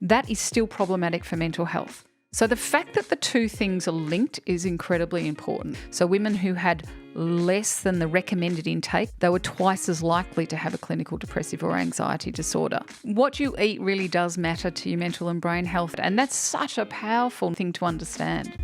that is still problematic for mental health. So the fact that the two things are linked is incredibly important. So women who had less than the recommended intake, they were twice as likely to have a clinical depressive or anxiety disorder. What you eat really does matter to your mental and brain health, and that's such a powerful thing to understand.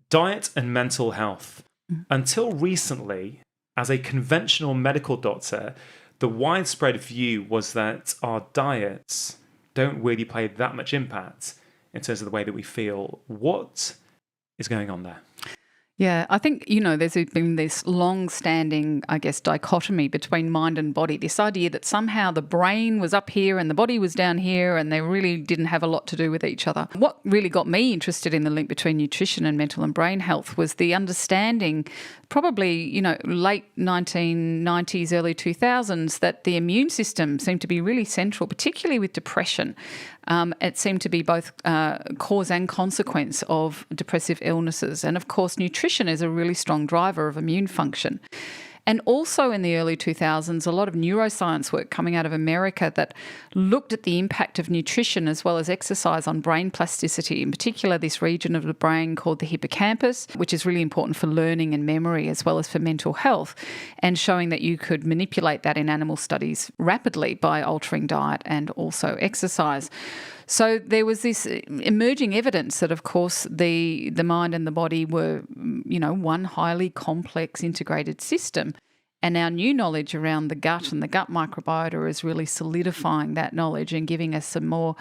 Diet and mental health. Until recently, as a conventional medical doctor, the widespread view was that our diets don't really play that much impact in terms of the way that we feel. What is going on there? Yeah, I think, there's been this long-standing, dichotomy between mind and body, this idea that somehow the brain was up here and the body was down here and they really didn't have a lot to do with each other. What really got me interested in the link between nutrition and mental and brain health was the understanding, probably, late 1990s, early 2000s, that the immune system seemed to be really central, particularly with depression. It seemed to be both cause and consequence of depressive illnesses. And of course, nutrition is a really strong driver of immune function. And also in the early 2000s, a lot of neuroscience work coming out of America that looked at the impact of nutrition as well as exercise on brain plasticity, in particular this region of the brain called the hippocampus, which is really important for learning and memory as well as for mental health, and showing that you could manipulate that in animal studies rapidly by altering diet and also exercise. So there was this emerging evidence that, of course, the mind and the body were, one highly complex integrated system. And our new knowledge around the gut and the gut microbiota is really solidifying that knowledge and giving us some more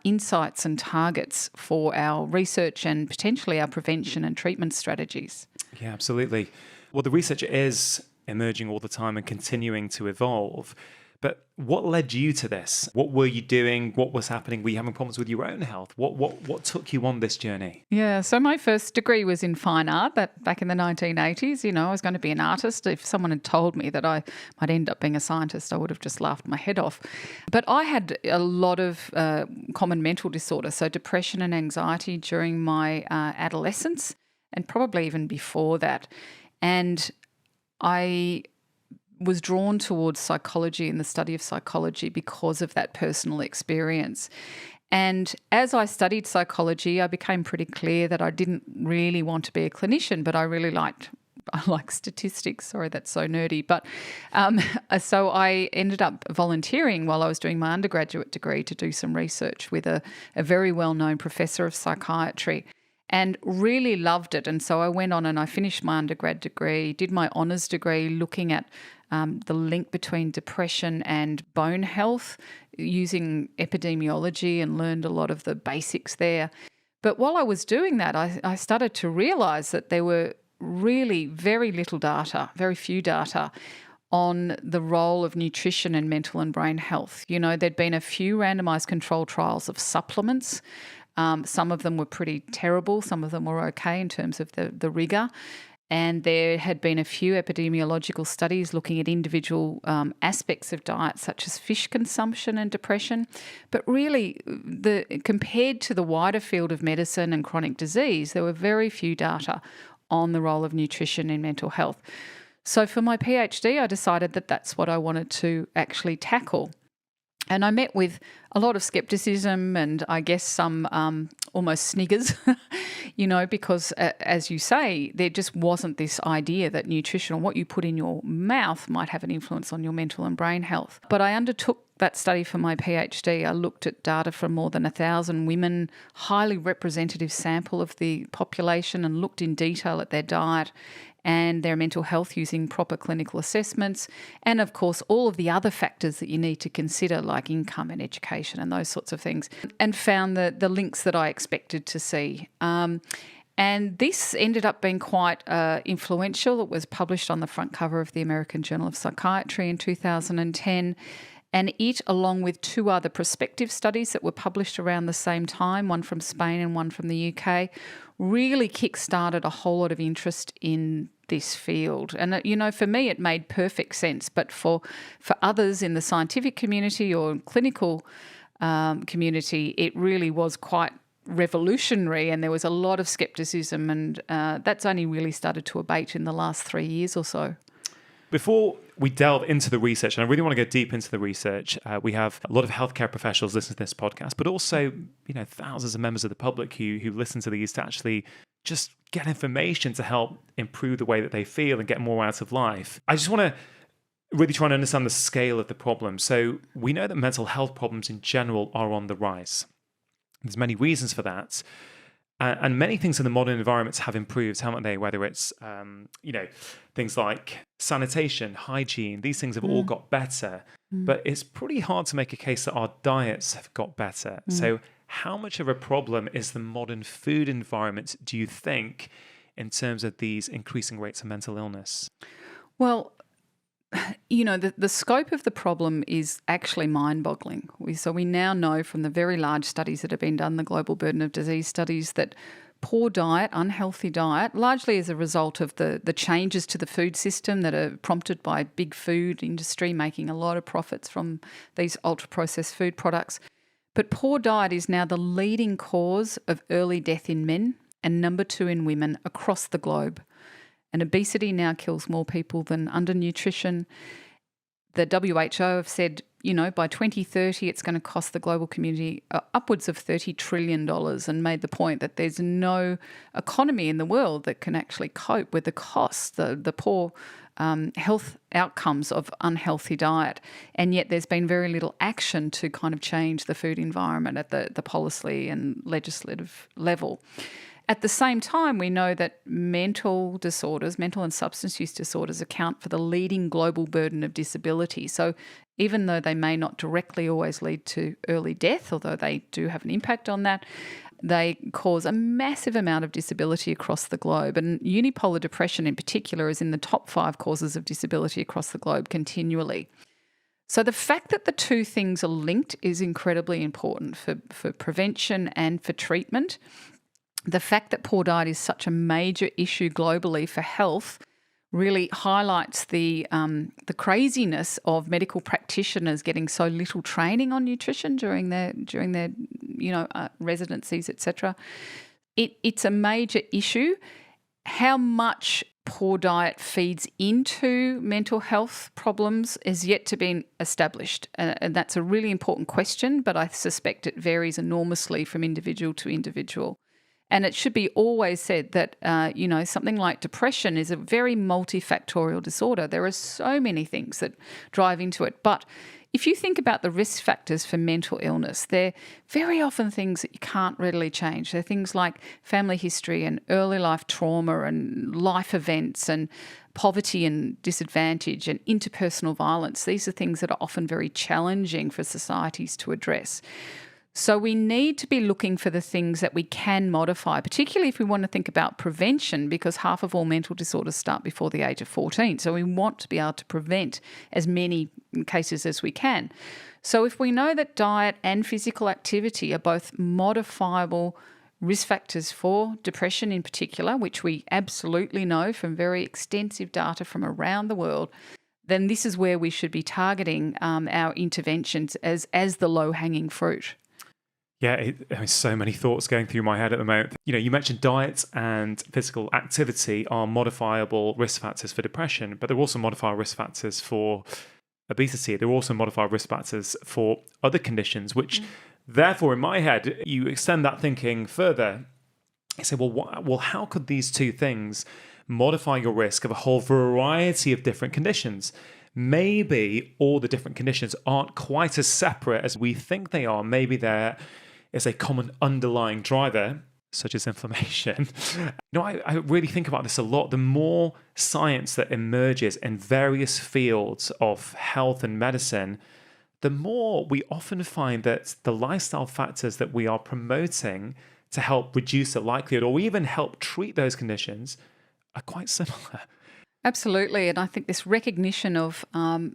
insights and targets for our research and potentially our prevention and treatment strategies. Yeah, absolutely. Well, the research is emerging all the time and continuing to evolve. But what led you to this? What were you doing? What was happening? Were you having problems with your own health? What took you on this journey? Yeah, so my first degree was in fine art back in the 1980s. I was going to be an artist. If someone had told me that I might end up being a scientist, I would have just laughed my head off. But I had a lot of common mental disorder, so depression and anxiety during my adolescence and probably even before that. And I was drawn towards psychology and the study of psychology because of that personal experience. And as I studied psychology, I became pretty clear that I didn't really want to be a clinician, but I like statistics. Sorry, that's so nerdy. But so I ended up volunteering while I was doing my undergraduate degree to do some research with a very well-known professor of psychiatry, and really loved it. And so I went on and I finished my undergrad degree, did my honours degree looking at the link between depression and bone health using epidemiology, and learned a lot of the basics there. But while I was doing that, I started to realise that there were really very few data on the role of nutrition in mental and brain health. There'd been a few randomised control trials of supplements. Some of them were pretty terrible. Some of them were okay in terms of the rigour. And there had been a few epidemiological studies looking at individual aspects of diet, such as fish consumption and depression. But really, compared to the wider field of medicine and chronic disease, there were very few data on the role of nutrition in mental health. So for my PhD, I decided that that's what I wanted to actually tackle. And I met with a lot of scepticism and I guess some almost sniggers, because as you say, there just wasn't this idea that nutrition or what you put in your mouth might have an influence on your mental and brain health. But I undertook that study for my PhD. I looked at data from more than 1,000 women, highly representative sample of the population, and looked in detail at their diet and their mental health using proper clinical assessments, and of course all of the other factors that you need to consider, like income and education and those sorts of things, and found the links that I expected to see. And this ended up being quite influential. It was published on the front cover of the American Journal of Psychiatry in 2010. And it, along with two other prospective studies that were published around the same time, one from Spain and one from the UK, really kick-started a whole lot of interest in this field. And, for me, it made perfect sense. But for others in the scientific community or clinical community, it really was quite revolutionary, and there was a lot of scepticism, and that's only really started to abate in the last 3 years or so. Before we delve into the research, and I really want to go deep into the research. We have a lot of healthcare professionals listen to this podcast, but also, thousands of members of the public who listen to these to actually just get information to help improve the way that they feel and get more out of life. I just want to really try and understand the scale of the problem. So we know that mental health problems in general are on the rise. There's many reasons for that. And many things in the modern environments have improved, haven't they? Whether it's, things like sanitation, hygiene, these things have all got better. But it's pretty hard to make a case that our diets have got better. So how much of a problem is the modern food environment, do you think, in terms of these increasing rates of mental illness? Well, the scope of the problem is actually mind-boggling. So we now know from the very large studies that have been done, the global burden of disease studies, that poor diet, unhealthy diet, largely as a result of the changes to the food system that are prompted by big food industry making a lot of profits from these ultra-processed food products. But poor diet is now the leading cause of early death in men and number 2 in women across the globe. And obesity now kills more people than undernutrition. The WHO have said, by 2030, it's going to cost the global community upwards of $30 trillion, and made the point that there's no economy in the world that can actually cope with the costs, the poor health outcomes of unhealthy diet. And yet there's been very little action to kind of change the food environment at the policy and legislative level. At the same time, we know that mental and substance use disorders account for the leading global burden of disability. So even though they may not directly always lead to early death, although they do have an impact on that, they cause a massive amount of disability across the globe. And unipolar depression in particular is in the top 5 causes of disability across the globe continually. So the fact that the two things are linked is incredibly important for prevention and for treatment. The fact that poor diet is such a major issue globally for health really highlights the craziness of medical practitioners getting so little training on nutrition during their residencies, etc. It's a major issue. How much poor diet feeds into mental health problems is yet to be established, and that's a really important question. But I suspect it varies enormously from individual to individual. And it should be always said that, something like depression is a very multifactorial disorder. There are so many things that drive into it. But if you think about the risk factors for mental illness, they're very often things that you can't readily change. They're things like family history and early life trauma and life events and poverty and disadvantage and interpersonal violence. These are things that are often very challenging for societies to address. So we need to be looking for the things that we can modify, particularly if we want to think about prevention, because half of all mental disorders start before the age of 14. So we want to be able to prevent as many cases as we can. So if we know that diet and physical activity are both modifiable risk factors for depression in particular, which we absolutely know from very extensive data from around the world, then this is where we should be targeting our interventions as the low-hanging fruit. Yeah, there's so many thoughts going through my head at the moment. You mentioned diet and physical activity are modifiable risk factors for depression, but they're also modifiable risk factors for obesity. They're also modifiable risk factors for other conditions, which therefore, in my head, you extend that thinking further. You say, well, how could these two things modify your risk of a whole variety of different conditions? Maybe all the different conditions aren't quite as separate as we think they are. Maybe there is a common underlying driver, such as inflammation. I really think about this a lot. The more science that emerges in various fields of health and medicine, the more we often find that the lifestyle factors that we are promoting to help reduce the likelihood or even help treat those conditions are quite similar. Absolutely. And I think this recognition of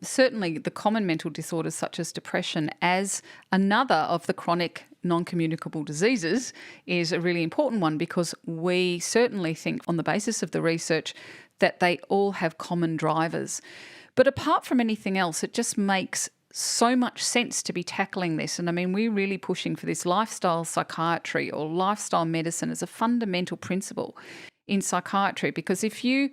certainly the common mental disorders such as depression as another of the chronic non-communicable diseases is a really important one, because we certainly think on the basis of the research that they all have common drivers. But apart from anything else, it just makes so much sense to be tackling this. And I mean, we're really pushing for this lifestyle psychiatry or lifestyle medicine as a fundamental principle in psychiatry, because if you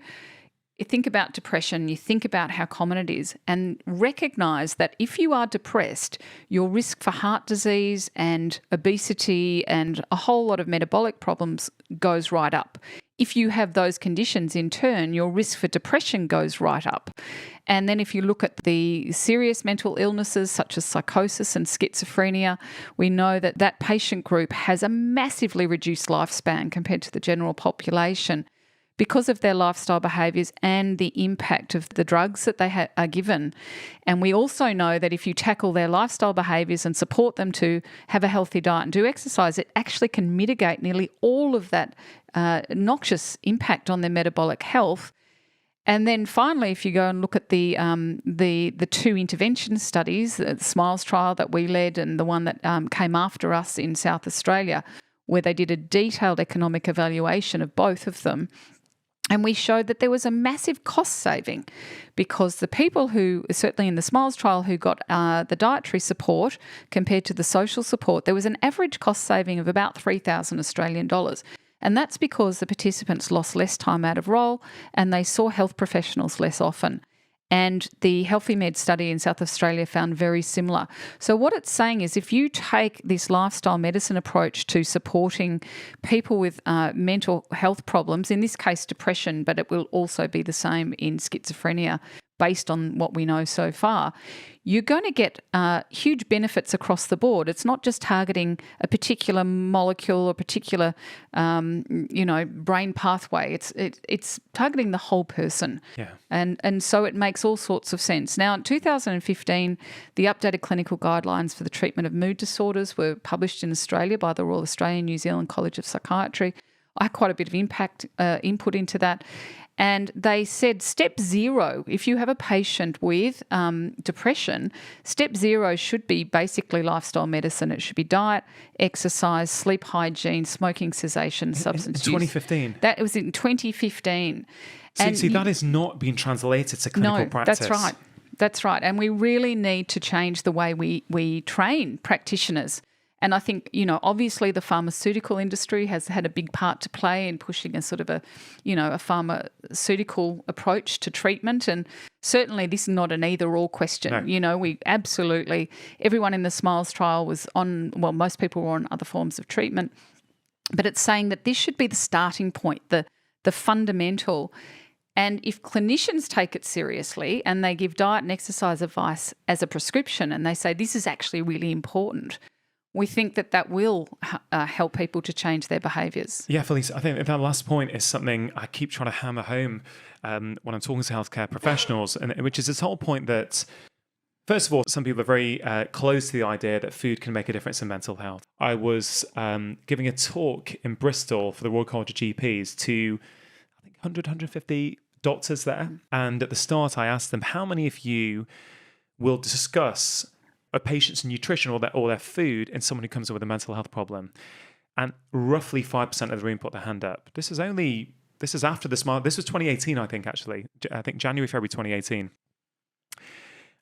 you think about depression, you think about how common it is, and recognise that if you are depressed, your risk for heart disease and obesity and a whole lot of metabolic problems goes right up. If you have those conditions, in turn, your risk for depression goes right up. And then if you look at the serious mental illnesses such as psychosis and schizophrenia, we know that that patient group has a massively reduced lifespan compared to the general population because of their lifestyle behaviours and the impact of the drugs that they are given. And we also know that if you tackle their lifestyle behaviours and support them to have a healthy diet and do exercise, it actually can mitigate nearly all of that noxious impact on their metabolic health. And then finally, if you go and look at the two intervention studies, the SMILES trial that we led and the one that came after us in South Australia, where they did a detailed economic evaluation of both of them, and we showed that there was a massive cost saving because the people who, certainly in the SMILES trial, who got the dietary support compared to the social support, there was an average cost saving of about 3,000 Australian dollars. And that's because the participants lost less time out of role and they saw health professionals less often. And the Healthy Med study in South Australia found very similar. So what it's saying is if you take this lifestyle medicine approach to supporting people with mental health problems, in this case depression, but it will also be the same in schizophrenia based on what we know so far, you're going to get huge benefits across the board. It's not just targeting a particular molecule or particular, brain pathway. It's targeting the whole person. Yeah. And so it makes all sorts of sense. Now, in 2015, the updated clinical guidelines for the treatment of mood disorders were published in Australia by the Royal Australian New Zealand College of Psychiatry. I had quite a bit of input into that. And they said step 0, if you have a patient with depression, step 0 should be basically lifestyle medicine. It should be diet, exercise, sleep hygiene, smoking cessation, substance use. 2015? That was in 2015. See, that is not being translated to clinical practice. That's right. That's right. And we really need to change the way we train practitioners. And I think, obviously the pharmaceutical industry has had a big part to play in pushing a sort of a pharmaceutical approach to treatment. And certainly this is not an either-or question. No. We absolutely, everyone in the SMILES trial was most people were on other forms of treatment. But it's saying that this should be the starting point, the fundamental. And if clinicians take it seriously and they give diet and exercise advice as a prescription and they say this is actually really important, we think that will help people to change their behaviours. Yeah, Felice, I think that last point is something I keep trying to hammer home when I'm talking to healthcare professionals, and which is this whole point that, first of all, some people are very close to the idea that food can make a difference in mental health. I was giving a talk in Bristol for the Royal College of GPs to, I think, 150 doctors there. And at the start, I asked them, how many of you will discuss a patient's nutrition or their food in someone who comes in with a mental health problem? And roughly 5% of the room put their hand up. This is after the SMILES. This was 2018, I think, actually. I think January, February 2018.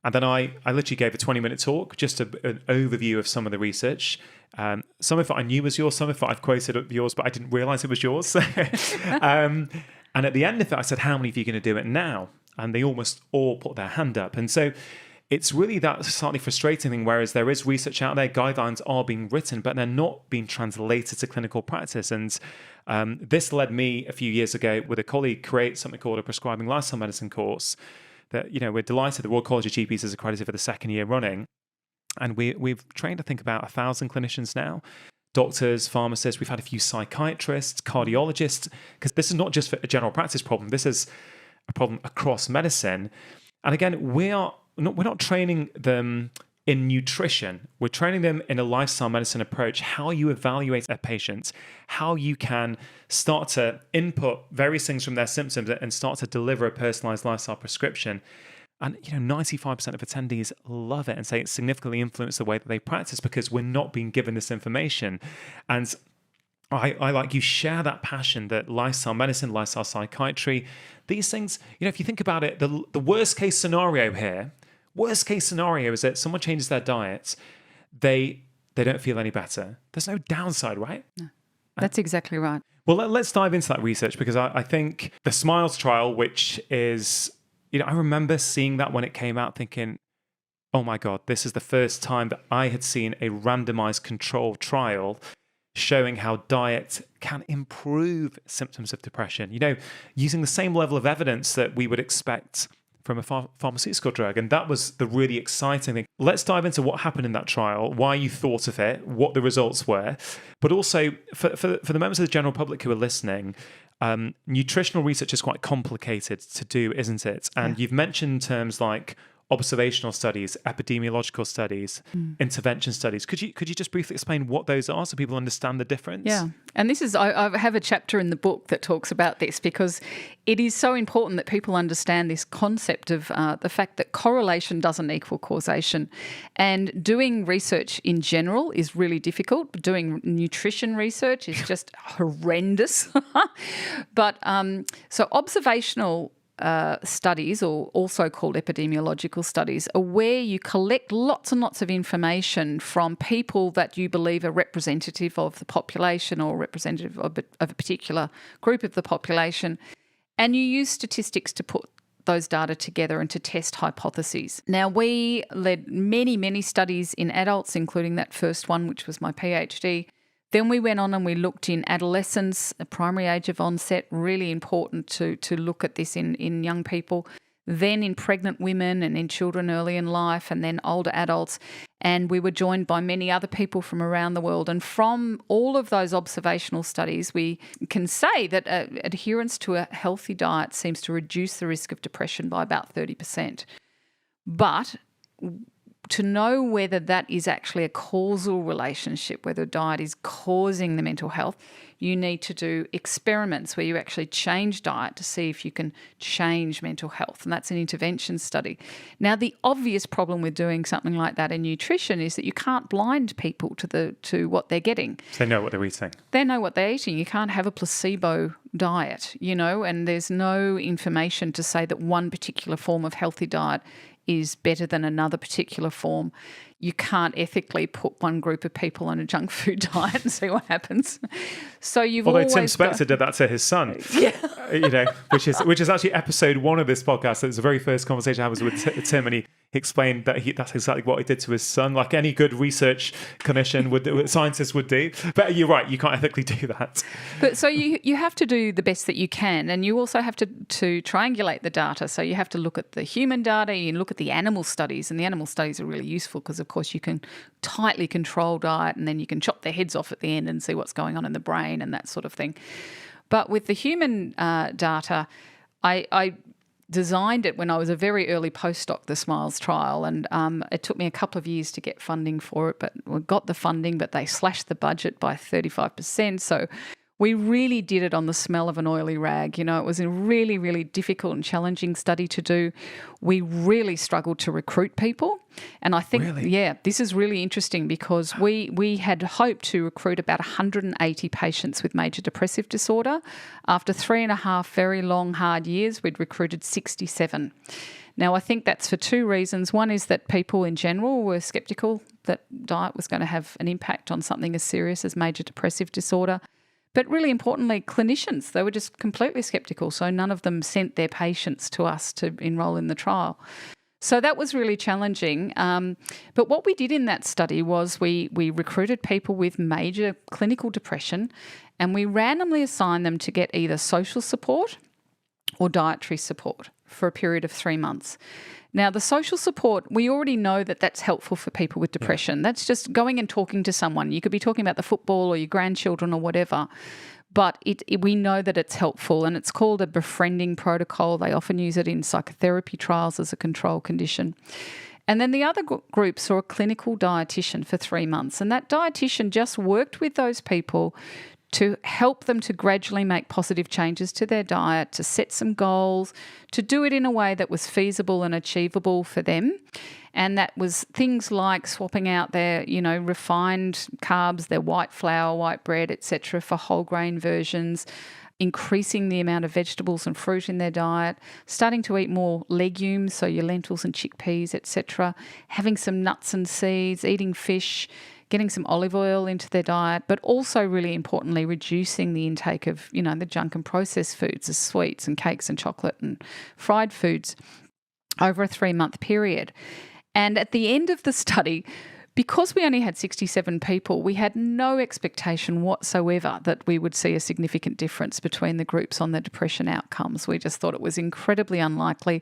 And then I literally gave a 20-minute talk, just an overview of some of the research. Some of it I knew was yours, some of it I've quoted yours, but I didn't realize it was yours. And at the end of it, I said, how many of you are going to do it now? And they almost all put their hand up. And so it's really that slightly frustrating thing, whereas there is research out there, guidelines are being written, but they're not being translated to clinical practice. And this led me a few years ago with a colleague create something called a prescribing lifestyle medicine course that, we're delighted the Royal College of GPs is accredited for the second year running. And we've trained, I think, about 1,000 clinicians now. Doctors, pharmacists, we've had a few psychiatrists, cardiologists, because this is not just a general practice problem. This is a problem across medicine. And again, we're not training them in nutrition. We're training them in a lifestyle medicine approach, how you evaluate a patient, how you can start to input various things from their symptoms and start to deliver a personalized lifestyle prescription. And 95% of attendees love it and say it significantly influenced the way that they practice because we're not being given this information. And I like you share that passion that lifestyle medicine, lifestyle psychiatry, these things, if you think about it, the worst case scenario here, is that someone changes their diet, they don't feel any better. There's no downside, right? No. That's exactly right. Well, let's dive into that research, because I think the SMILES trial, which is, I remember seeing that when it came out thinking, oh my God, this is the first time that I had seen a randomized controlled trial showing how diet can improve symptoms of depression, using the same level of evidence that we would expect from a pharmaceutical drug. And that was the really exciting thing. Let's dive into what happened in that trial, why you thought of it, what the results were, but also for the members of the general public who are listening, nutritional research is quite complicated to do, isn't it? And you've mentioned terms like observational studies, epidemiological studies, intervention studies. Could you just briefly explain what those are so people understand the difference? Yeah. And this is, I have a chapter in the book that talks about this, because it is so important that people understand this concept of the fact that correlation doesn't equal causation. And doing research in general is really difficult. Doing nutrition research is just horrendous. But so observational studies, or also called epidemiological studies, are where you collect lots and lots of information from people that you believe are representative of the population or representative of a particular group of the population, and you use statistics to put those data together and to test hypotheses. Now, we led many, many studies in adults, including that first one, which was my PhD. Then we went on and we looked in adolescence, a primary age of onset, really important to look at this in young people, then in pregnant women and in children early in life, and then older adults. And we were joined by many other people from around the world. And from all of those observational studies, we can say that adherence to a healthy diet seems to reduce the risk of depression by about 30%. But to know whether that is actually a causal relationship, whether diet is causing the mental health, you need to do experiments where you actually change diet to see if you can change mental health. And that's an intervention study. Now, the obvious problem with doing something like that in nutrition is that you can't blind people to what they're getting. So they know what they're eating. They know what they're eating. You can't have a placebo diet, and there's no information to say that one particular form of healthy diet is better than another particular form. You can't ethically put one group of people on a junk food diet and see what happens. So Although Tim Spector did that to his son, which is actually episode 1 of this podcast. It was the very first conversation I was with Tim, and he explained that that's exactly what he did to his son, like any good research clinician scientist would do. But you're right, you can't ethically do that. But so you have to do the best that you can, and you also have to triangulate the data. So you have to look at the human data, you look at the animal studies, and the animal studies are really useful because, of course, you can tightly control diet, and then you can chop their heads off at the end and see what's going on in the brain and that sort of thing. But with the human data, I designed it when I was a very early postdoc, the SMILES trial, and it took me a couple of years to get funding for it, but we got the funding, but they slashed the budget by 35%. So we really did it on the smell of an oily rag. It was a really, really difficult and challenging study to do. We really struggled to recruit people. And I think, this is really interesting because we had hoped to recruit about 180 patients with major depressive disorder. After 3.5 very long, hard years, we'd recruited 67. Now, I think that's for 2 reasons. One is that people in general were sceptical that diet was going to have an impact on something as serious as major depressive disorder. But really importantly, clinicians, they were just completely sceptical. So none of them sent their patients to us to enrol in the trial. So that was really challenging. But what we did in that study was we recruited people with major clinical depression, and we randomly assigned them to get either social support or dietary support for a period of 3 months. Now, the social support, we already know that that's helpful for people with depression. Yeah. That's just going and talking to someone. You could be talking about the football or your grandchildren or whatever, but we know that it's helpful, and it's called a befriending protocol. They often use it in psychotherapy trials as a control condition. And then the other group saw a clinical dietitian for 3 months, and that dietitian just worked with those people to help them to gradually make positive changes to their diet, to set some goals, to do it in a way that was feasible and achievable for them. And that was things like swapping out their, refined carbs, their white flour, white bread, etc., for whole grain versions, increasing the amount of vegetables and fruit in their diet, starting to eat more legumes, so your lentils and chickpeas, etc., having some nuts and seeds, eating fish, getting some olive oil into their diet, but also really importantly, reducing the intake of, the junk and processed foods, the sweets and cakes and chocolate and fried foods over a 3-month period. And at the end of the study, because we only had 67 people, we had no expectation whatsoever that we would see a significant difference between the groups on the depression outcomes. We just thought it was incredibly unlikely.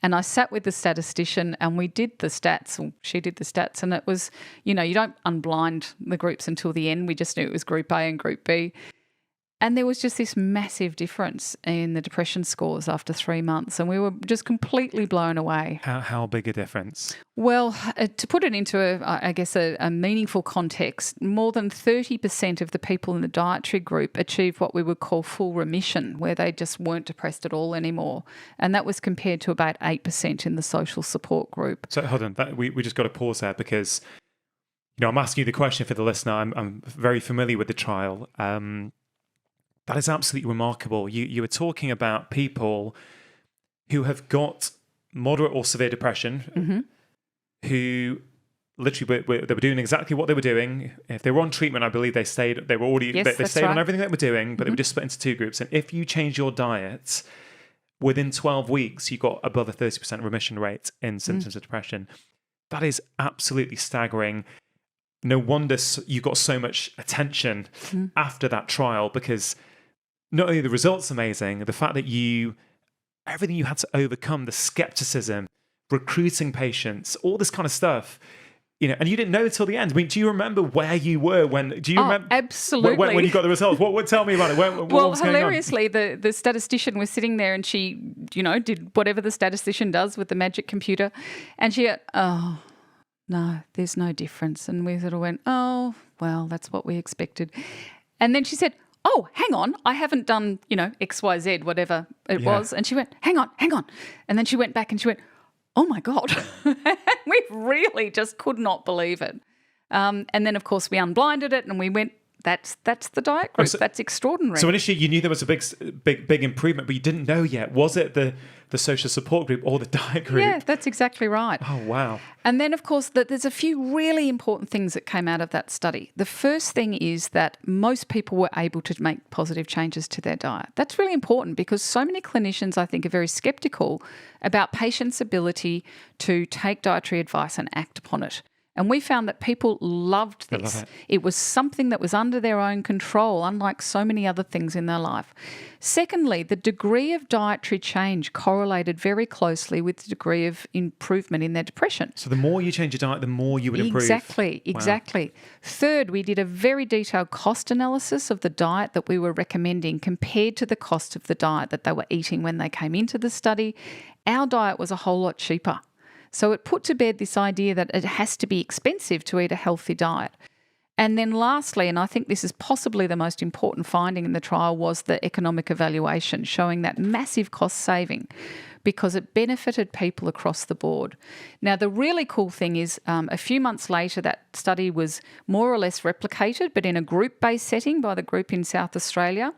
And I sat with the statistician and we did the stats, or she did the stats, and it was, you don't unblind the groups until the end. We just knew it was Group A and Group B. And there was just this massive difference in the depression scores after 3 months, and we were just completely blown away. How big a difference? Well, to put it into a meaningful context, more than 30% of the people in the dietary group achieved what we would call full remission, where they just weren't depressed at all anymore. And that was compared to about 8% in the social support group. So hold on, we just got to pause there because, I'm asking you the question for the listener. I'm very familiar with the trial. That is absolutely remarkable. You were talking about people who have got moderate or severe depression, who literally they were doing exactly what they were doing. If they were on treatment, I believe they stayed on everything they were doing, but they were just split into two groups. And if you change your diet, within 12 weeks, you got above a 30% remission rate in symptoms of depression. That is absolutely staggering. No wonder you got so much attention after that trial, because not only the results amazing, the fact that everything you had to overcome, the skepticism, recruiting patients, all this kind of stuff, and you didn't know until the end. I mean, do you remember where you were remember? Absolutely. When you got the results? What tell me about it? What was hilariously, the statistician was sitting there and she, did whatever the statistician does with the magic computer, and she went, "Oh, no, there's no difference." And we sort of went, "Oh, well, that's what we expected." And then she said, "Oh, hang on, I haven't done, XYZ, whatever it was." And she went, hang on. And then she went back and she went, "Oh my God." We really just could not believe it. And then, of course, we unblinded it and we went, that's the diet group. That's extraordinary. So initially you knew there was a big improvement, but you didn't know yet. Was it the social support group or the diet group? Yeah, that's exactly right. Oh, wow. And then, of course, there's a few really important things that came out of that study. The first thing is that most people were able to make positive changes to their diet. That's really important because so many clinicians, I think, are very skeptical about patients' ability to take dietary advice and act upon it. And we found that people loved this. It was something that was under their own control, unlike so many other things in their life. Secondly, the degree of dietary change correlated very closely with the degree of improvement in their depression. So the more you change your diet, the more you would improve. Exactly. Wow. Third, we did a very detailed cost analysis of the diet that we were recommending compared to the cost of the diet that they were eating when they came into the study. Our diet was a whole lot cheaper. So it put to bed this idea that it has to be expensive to eat a healthy diet. And then lastly, and I think this is possibly the most important finding in the trial, was the economic evaluation showing that massive cost saving because it benefited people across the board. Now, the really cool thing is a few months later, that study was more or less replicated, but in a group-based setting by the group in South Australia.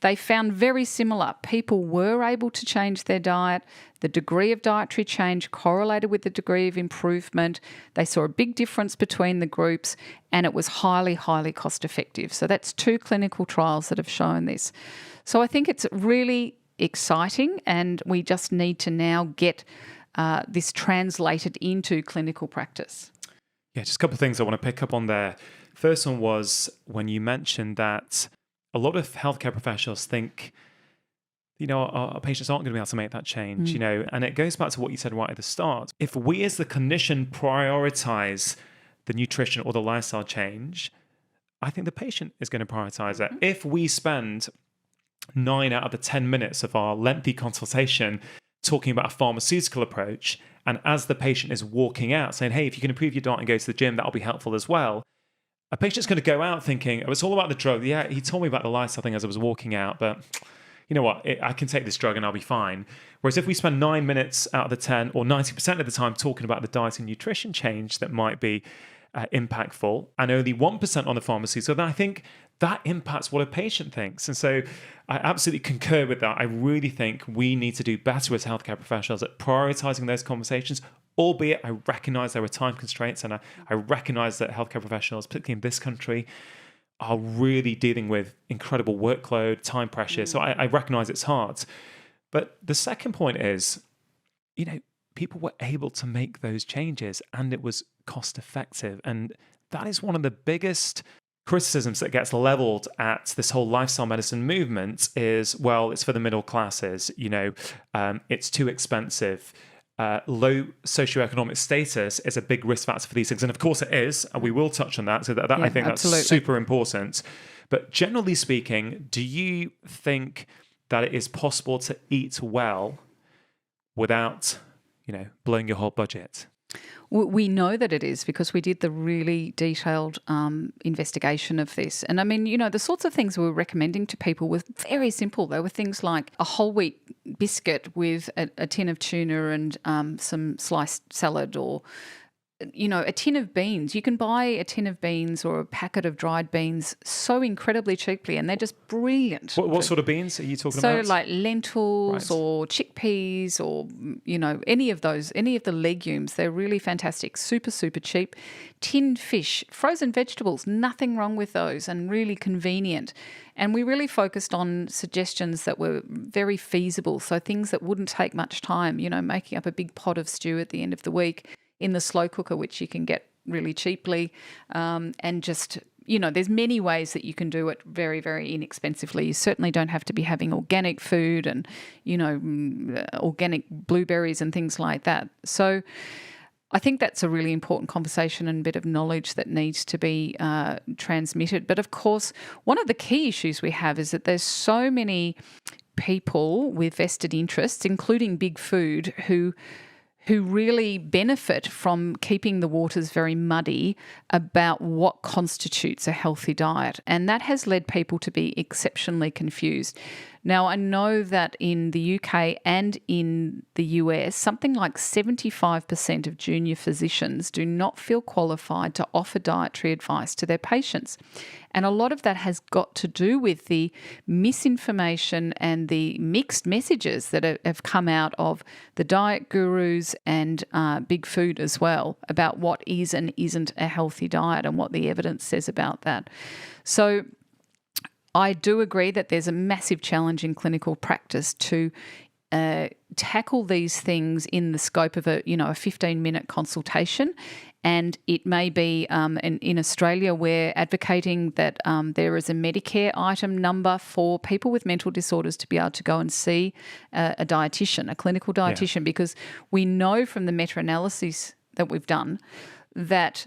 They found very similar. People were able to change their diet. The degree of dietary change correlated with the degree of improvement. They saw a big difference between the groups, and it was highly, highly cost-effective. So that's 2 clinical trials that have shown this. So I think it's really exciting, and we just need to now get this translated into clinical practice. Yeah, just a couple of things I want to pick up on there. First one was when you mentioned that a lot of healthcare professionals think, our patients aren't going to be able to make that change, and it goes back to what you said right at the start. If we as the clinician prioritize the nutrition or the lifestyle change, I think the patient is going to prioritize it. If we spend 9 out of the 10 minutes of our lengthy consultation talking about a pharmaceutical approach, and as the patient is walking out saying, "Hey, if you can improve your diet and go to the gym, that'll be helpful as well," a patient's going to go out thinking, "Oh, it's all about the drug. Yeah, he told me about the lifestyle thing as I was walking out, but you know what, I can take this drug and I'll be fine." Whereas if we spend 9 minutes out of the 10 or 90% of the time talking about the diet and nutrition change that might be impactful and only 1% on the pharmacy. So then I think that impacts what a patient thinks. And so I absolutely concur with that. I really think we need to do better as healthcare professionals at prioritizing those conversations, albeit I recognize there are time constraints, and I recognize that healthcare professionals, particularly in this country, are really dealing with incredible workload, time pressure. So I recognize it's hard. But the second point is, people were able to make those changes and it was cost effective. And that is one of the biggest criticisms that gets leveled at this whole lifestyle medicine movement is, well, it's for the middle classes, it's too expensive. Low socioeconomic status is a big risk factor for these things. And of course it is, and we will touch on that. So that I think absolutely. That's super important. But generally speaking, do you think that it is possible to eat well without, blowing your whole budget? We know that it is because we did the really detailed investigation of this. And I mean, the sorts of things we were recommending to people were very simple. They were things like a whole wheat biscuit with a tin of tuna and some sliced salad, or a tin of beans. You can buy a tin of beans or a packet of dried beans so incredibly cheaply, and they're just brilliant. What sort of beans are you talking about? So like lentils or chickpeas or, any of the legumes. They're really fantastic, super, super cheap. Tinned fish, frozen vegetables, nothing wrong with those, and really convenient. And we really focused on suggestions that were very feasible, so things that wouldn't take much time, making up a big pot of stew at the end of the week in the slow cooker, which you can get really cheaply, and just, there's many ways that you can do it very, very inexpensively. You certainly don't have to be having organic food and, organic blueberries and things like that. So I think that's a really important conversation and a bit of knowledge that needs to be transmitted. But of course, one of the key issues we have is that there's so many people with vested interests, including big food, who really benefit from keeping the waters very muddy about what constitutes a healthy diet. And that has led people to be exceptionally confused. Now, I know that in the UK and in the US, something like 75% of junior physicians do not feel qualified to offer dietary advice to their patients. And a lot of that has got to do with the misinformation and the mixed messages that have come out of the diet gurus and big food as well about what is and isn't a healthy diet and what the evidence says about that. So I do agree that there's a massive challenge in clinical practice to tackle these things in the scope of a 15-minute consultation. And it may be, in Australia, we're advocating that there is a Medicare item number for people with mental disorders to be able to go and see a dietitian, a clinical dietitian, because we know from the meta-analyses that we've done that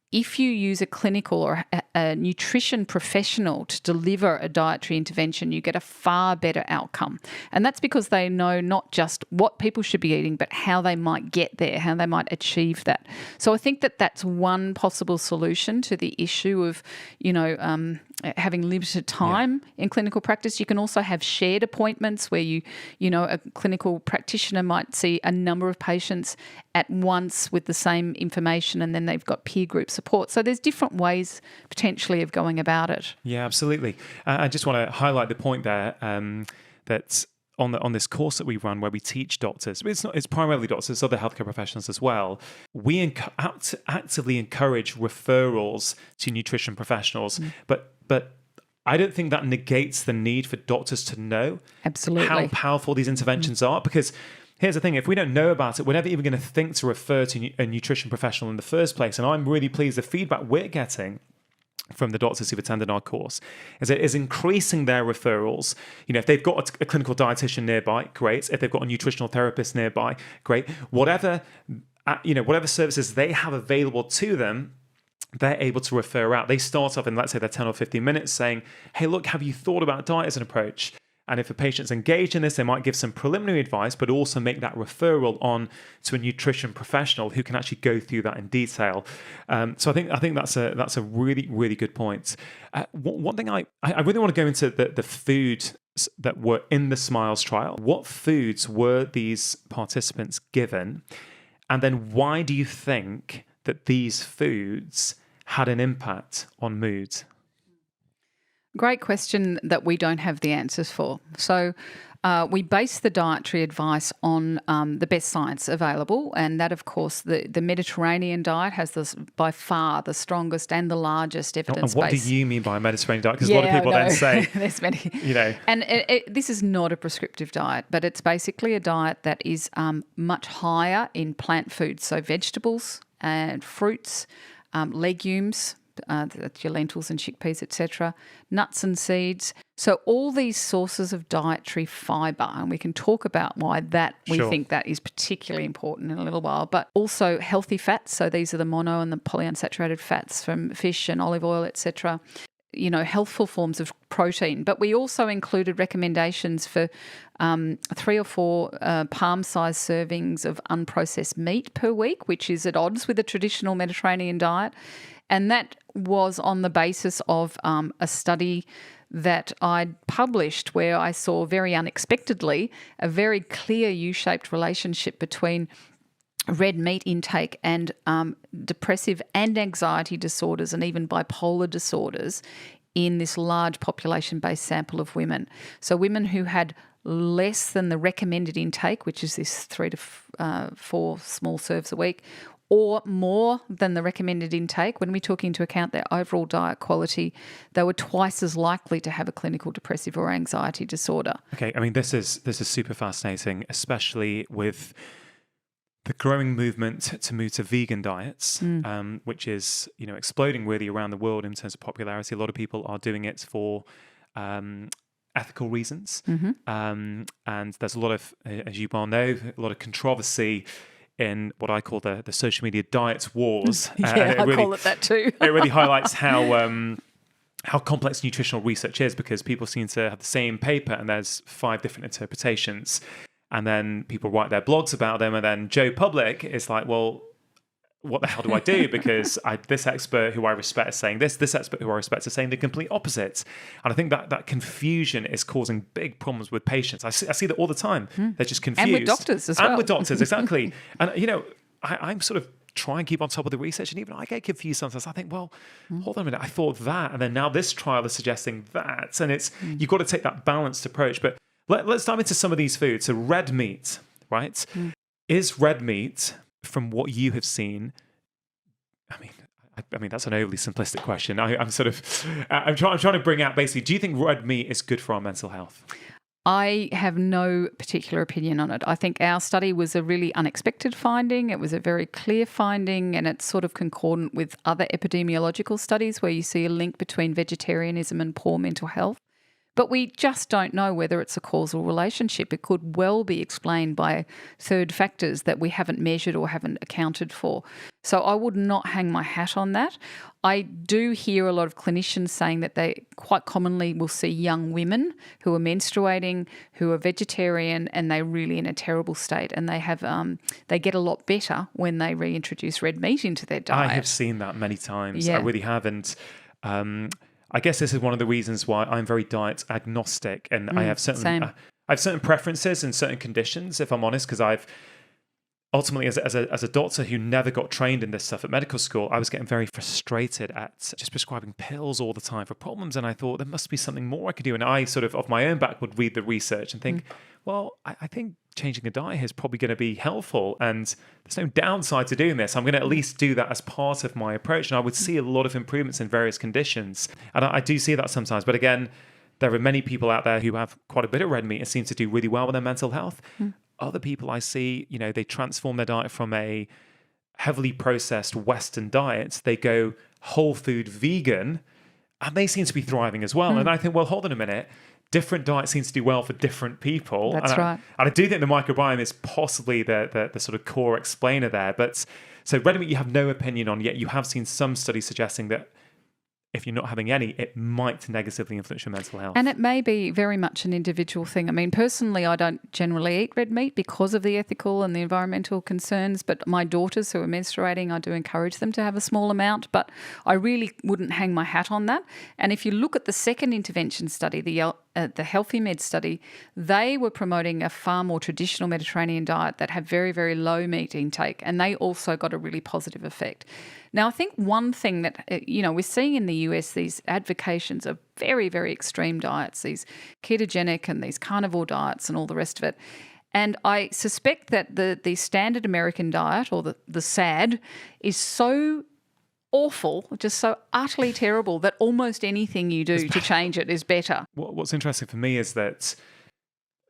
if you use a clinical or a nutrition professional to deliver a dietary intervention, you get a far better outcome. And that's because they know not just what people should be eating, but how they might get there, how they might achieve that. So I think that that's one possible solution to the issue of, having limited time in clinical practice. You can also have shared appointments where a clinical practitioner might see a number of patients at once with the same information, and then they've got peer group support. So there's different ways potentially of going about it. Yeah, absolutely. I just want to highlight the point there that on this course that we run where we teach doctors, it's primarily doctors, it's other healthcare professionals as well, we actively encourage referrals to nutrition professionals. But I don't think that negates the need for doctors to know how powerful these interventions are, because here's the thing, if we don't know about it, we're never even going to think to refer to a nutrition professional in the first place. And I'm really pleased the feedback we're getting from the doctors who've attended our course is increasing their referrals. If they've got a clinical dietitian nearby, great. If they've got a nutritional therapist nearby, great. Whatever services they have available to them, they're able to refer out. They start off in, let's say, they're 10 or 15 minutes saying, hey, look, have you thought about diet as an approach? And if a patient's engaged in this, they might give some preliminary advice, but also make that referral on to a nutrition professional who can actually go through that in detail. So I think that's a really, really good point. One thing I really want to go into the food that were in the SMILES trial. What foods were these participants given? And then why do you think that these foods had an impact on mood? Great question that we don't have the answers for. So we base the dietary advice on the best science available, and that, of course, the Mediterranean diet has by far the strongest and the largest evidence base. And what do you mean by a Mediterranean diet? Because a lot of people then say, there's many, And this is not a prescriptive diet, but it's basically a diet that is much higher in plant foods, so vegetables and fruits, legumes. That's your lentils and chickpeas, etc., nuts and seeds. So all these sources of dietary fibre, and we can talk about why we think that is particularly important in a little while, but also healthy fats. So these are the mono and the polyunsaturated fats from fish and olive oil, etc., healthful forms of protein. But we also included recommendations for 3 or 4 palm-sized servings of unprocessed meat per week, which is at odds with a traditional Mediterranean diet. And that was on the basis of a study that I'd published where I saw very unexpectedly a very clear U-shaped relationship between red meat intake and depressive and anxiety disorders and even bipolar disorders in this large population-based sample of women. So women who had less than the recommended intake, which is this 3 to 4 small serves a week, or more than the recommended intake, when we took into account their overall diet quality, they were twice as likely to have a clinical depressive or anxiety disorder. Okay, I mean, this is super fascinating, especially with the growing movement to move to vegan diets, which is exploding really around the world in terms of popularity. A lot of people are doing it for ethical reasons, and there's a lot of, as you well know, a lot of controversy in what I call the social media diet wars. I call it that too. It really highlights how complex nutritional research is, because people seem to have the same paper and there's 5 different interpretations. And then people write their blogs about them, and then Joe Public is like, well, what the hell do I do? Because this expert who I respect is saying this expert who I respect is saying the complete opposite. And I think that confusion is causing big problems with patients. I see that all the time. They're just confused. And with doctors as well. And with doctors, exactly. And, I'm sort of trying to keep on top of the research, and even I get confused sometimes. I think, well, hold on a minute, I thought that, and then now this trial is suggesting that. And it's you've got to take that balanced approach. But let's dive into some of these foods. So red meat, right? Is red meat, from what you have seen, I mean that's an overly simplistic question. I'm trying to bring out basically, do you think red meat is good for our mental health? I have no particular opinion on it. I think our study was a really unexpected finding. It was a very clear finding, and it's sort of concordant with other epidemiological studies where you see a link between vegetarianism and poor mental health. But we just don't know whether it's a causal relationship. It could well be explained by third factors that we haven't measured or haven't accounted for. So I would not hang my hat on that. I do hear a lot of clinicians saying that they quite commonly will see young women who are menstruating, who are vegetarian, and they're really in a terrible state. And they get a lot better when they reintroduce red meat into their diet. I have seen that many times. Yeah. I really have. And I guess this is one of the reasons why I'm very diet agnostic, and I have certain preferences in certain conditions, if I'm honest, because I've ultimately, as a doctor who never got trained in this stuff at medical school, I was getting very frustrated at just prescribing pills all the time for problems, and I thought there must be something more I could do. And I sort of my own back would read the research and think, well, I think changing the diet is probably going to be helpful, and there's no downside to doing this. I'm going to at least do that as part of my approach, and I would see a lot of improvements in various conditions. And I do see that sometimes, but again, there are many people out there who have quite a bit of red meat and seem to do really well with their mental health. Other people I see, they transform their diet from a heavily processed Western diet. They go whole food vegan, and they seem to be thriving as well. And I think, well, hold on a minute. Different diets seems to do well for different people. That's right. And I do think the microbiome is possibly the sort of core explainer there. But so red meat you have no opinion on, yet you have seen some studies suggesting that if you're not having any, it might negatively influence your mental health. And it may be very much an individual thing. I mean, personally, I don't generally eat red meat because of the ethical and the environmental concerns, but my daughters who are menstruating, I do encourage them to have a small amount, but I really wouldn't hang my hat on that. And if you look at the second intervention study, the the Healthy Med study, they were promoting a far more traditional Mediterranean diet that had very, very low meat intake, and they also got a really positive effect. Now, I think one thing that, we're seeing in the US, these advocations of very, very extreme diets, these ketogenic and these carnivore diets and all the rest of it. And I suspect that the standard American diet, or the SAD, is so awful, just so utterly terrible, that almost anything you do to change it is better. What's interesting for me is that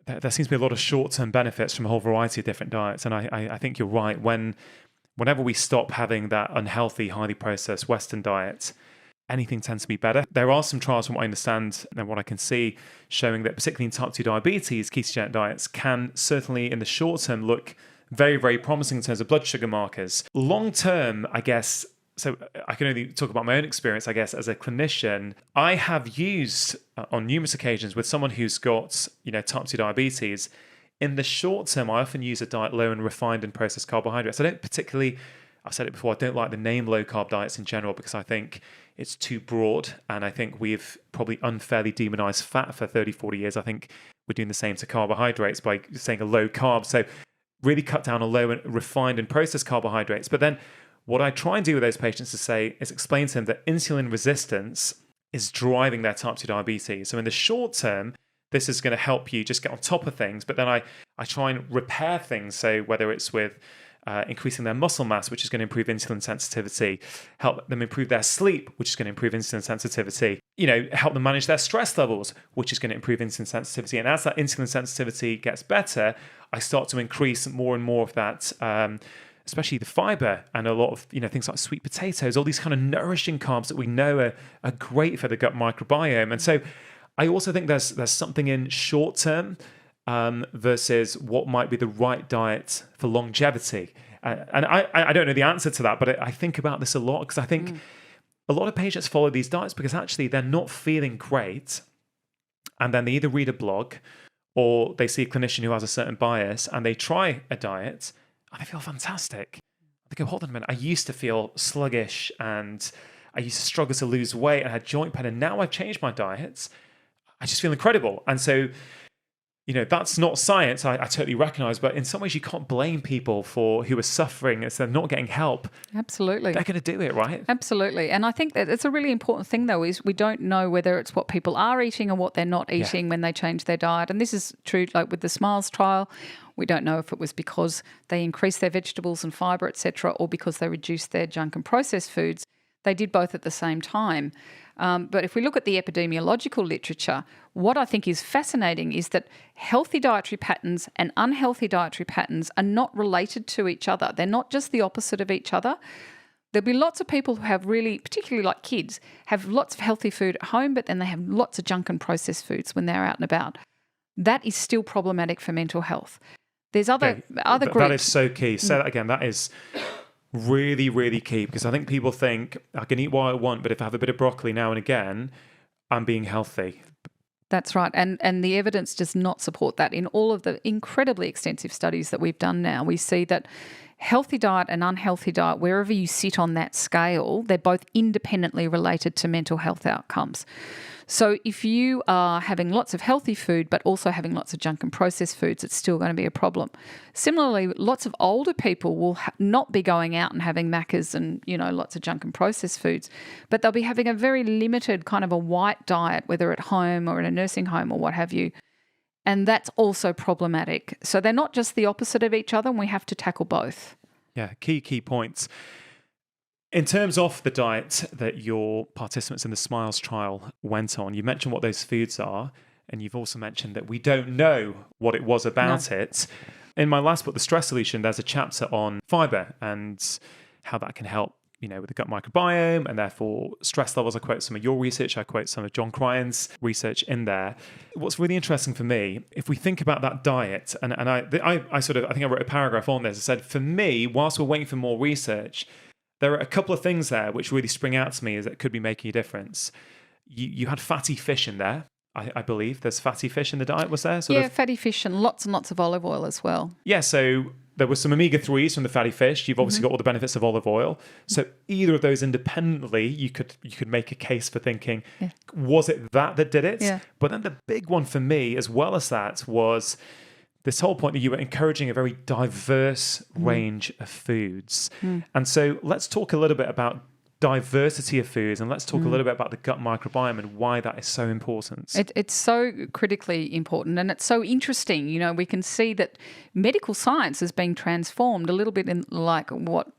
there seems to be a lot of short-term benefits from a whole variety of different diets. And I think you're right. Whenever we stop having that unhealthy, highly processed Western diet, anything tends to be better. There are some trials, from what I understand and what I can see, showing that particularly in type 2 diabetes, ketogenic diets can certainly in the short term look very, very promising in terms of blood sugar markers. Long term, I guess, so I can only talk about my own experience, I guess, as a clinician. I have used on numerous occasions with someone who's got, type 2 diabetes. In the short term, I often use a diet low in refined and processed carbohydrates. I don't particularly, I've said it before, I don't like the name low carb diets in general because I think it's too broad. And I think we've probably unfairly demonized fat for 30, 40 years. I think we're doing the same to carbohydrates by saying a low carb. So really cut down on low and refined and processed carbohydrates. But then what I try and do with those patients is explain to them that insulin resistance is driving their type 2 diabetes. So in the short term, this is going to help you just get on top of things. But then I try and repair things. So whether it's with increasing their muscle mass, which is going to improve insulin sensitivity, help them improve their sleep, which is going to improve insulin sensitivity, help them manage their stress levels, which is going to improve insulin sensitivity. And as that insulin sensitivity gets better, I start to increase more and more of that, especially the fiber and a lot of things like sweet potatoes, all these kind of nourishing carbs that we know are great for the gut microbiome. And so I also think there's something in short term versus what might be the right diet for longevity. And I don't know the answer to that, but I think about this a lot because I think a lot of patients follow these diets because actually they're not feeling great. And then they either read a blog or they see a clinician who has a certain bias and they try a diet and they feel fantastic. They go, hold on a minute, I used to feel sluggish and I used to struggle to lose weight and I had joint pain, and now I've changed my diet. I just feel incredible. And so, that's not science, I totally recognize, but in some ways you can't blame people who are suffering as they're not getting help. Absolutely. They're going to do it, right? Absolutely. And I think that it's a really important thing, though, is we don't know whether it's what people are eating or what they're not eating when they change their diet. And this is true, like with the SMILES trial. We don't know if it was because they increased their vegetables and fibre, etc., or because they reduced their junk and processed foods. They did both at the same time. But if we look at the epidemiological literature, what I think is fascinating is that healthy dietary patterns and unhealthy dietary patterns are not related to each other. They're not just the opposite of each other. There'll be lots of people who have really, particularly like kids, have lots of healthy food at home, but then they have lots of junk and processed foods when they're out and about. That is still problematic for mental health. There's other groups. That is so key. Say that again. That is really, really key, because I think people think I can eat what I want, but if I have a bit of broccoli now and again, I'm being healthy. That's right. And the evidence does not support that. In all of the incredibly extensive studies that we've done now, we see that healthy diet and unhealthy diet, wherever you sit on that scale, they're both independently related to mental health outcomes. So if you are having lots of healthy food but also having lots of junk and processed foods, it's still going to be a problem. Similarly, lots of older people will not be going out and having Maccas and, lots of junk and processed foods, but they'll be having a very limited kind of a white diet, whether at home or in a nursing home or what have you. And that's also problematic. So they're not just the opposite of each other, and we have to tackle both. Yeah, key points. In terms of the diet that your participants in the SMILES trial went on, you mentioned what those foods are, and you've also mentioned that we don't know what it was about it. In my last book, The Stress Solution, there's a chapter on fiber and how that can help, with the gut microbiome and therefore stress levels. I quote some of your research. I quote some of John Cryan's research in there. What's really interesting for me, if we think about that diet, and I think I wrote a paragraph on this. I said, for me, whilst we're waiting for more research, there are a couple of things there which really spring out to me as that could be making a difference. You had fatty fish in there, I believe. There's fatty fish in the diet, was there? Fatty fish and lots of olive oil as well. Yeah, so there was some omega-3s from the fatty fish. You've obviously got all the benefits of olive oil. So either of those independently, you could make a case for thinking, was it that did it? Yeah. But then the big one for me, as well as that, was this whole point that you were encouraging a very diverse range of foods. And so let's talk a little bit about diversity of foods, and let's talk a little bit about the gut microbiome and why that is so important. It's so critically important, and it's so interesting. You know, we can see that medical science is being transformed a little bit in like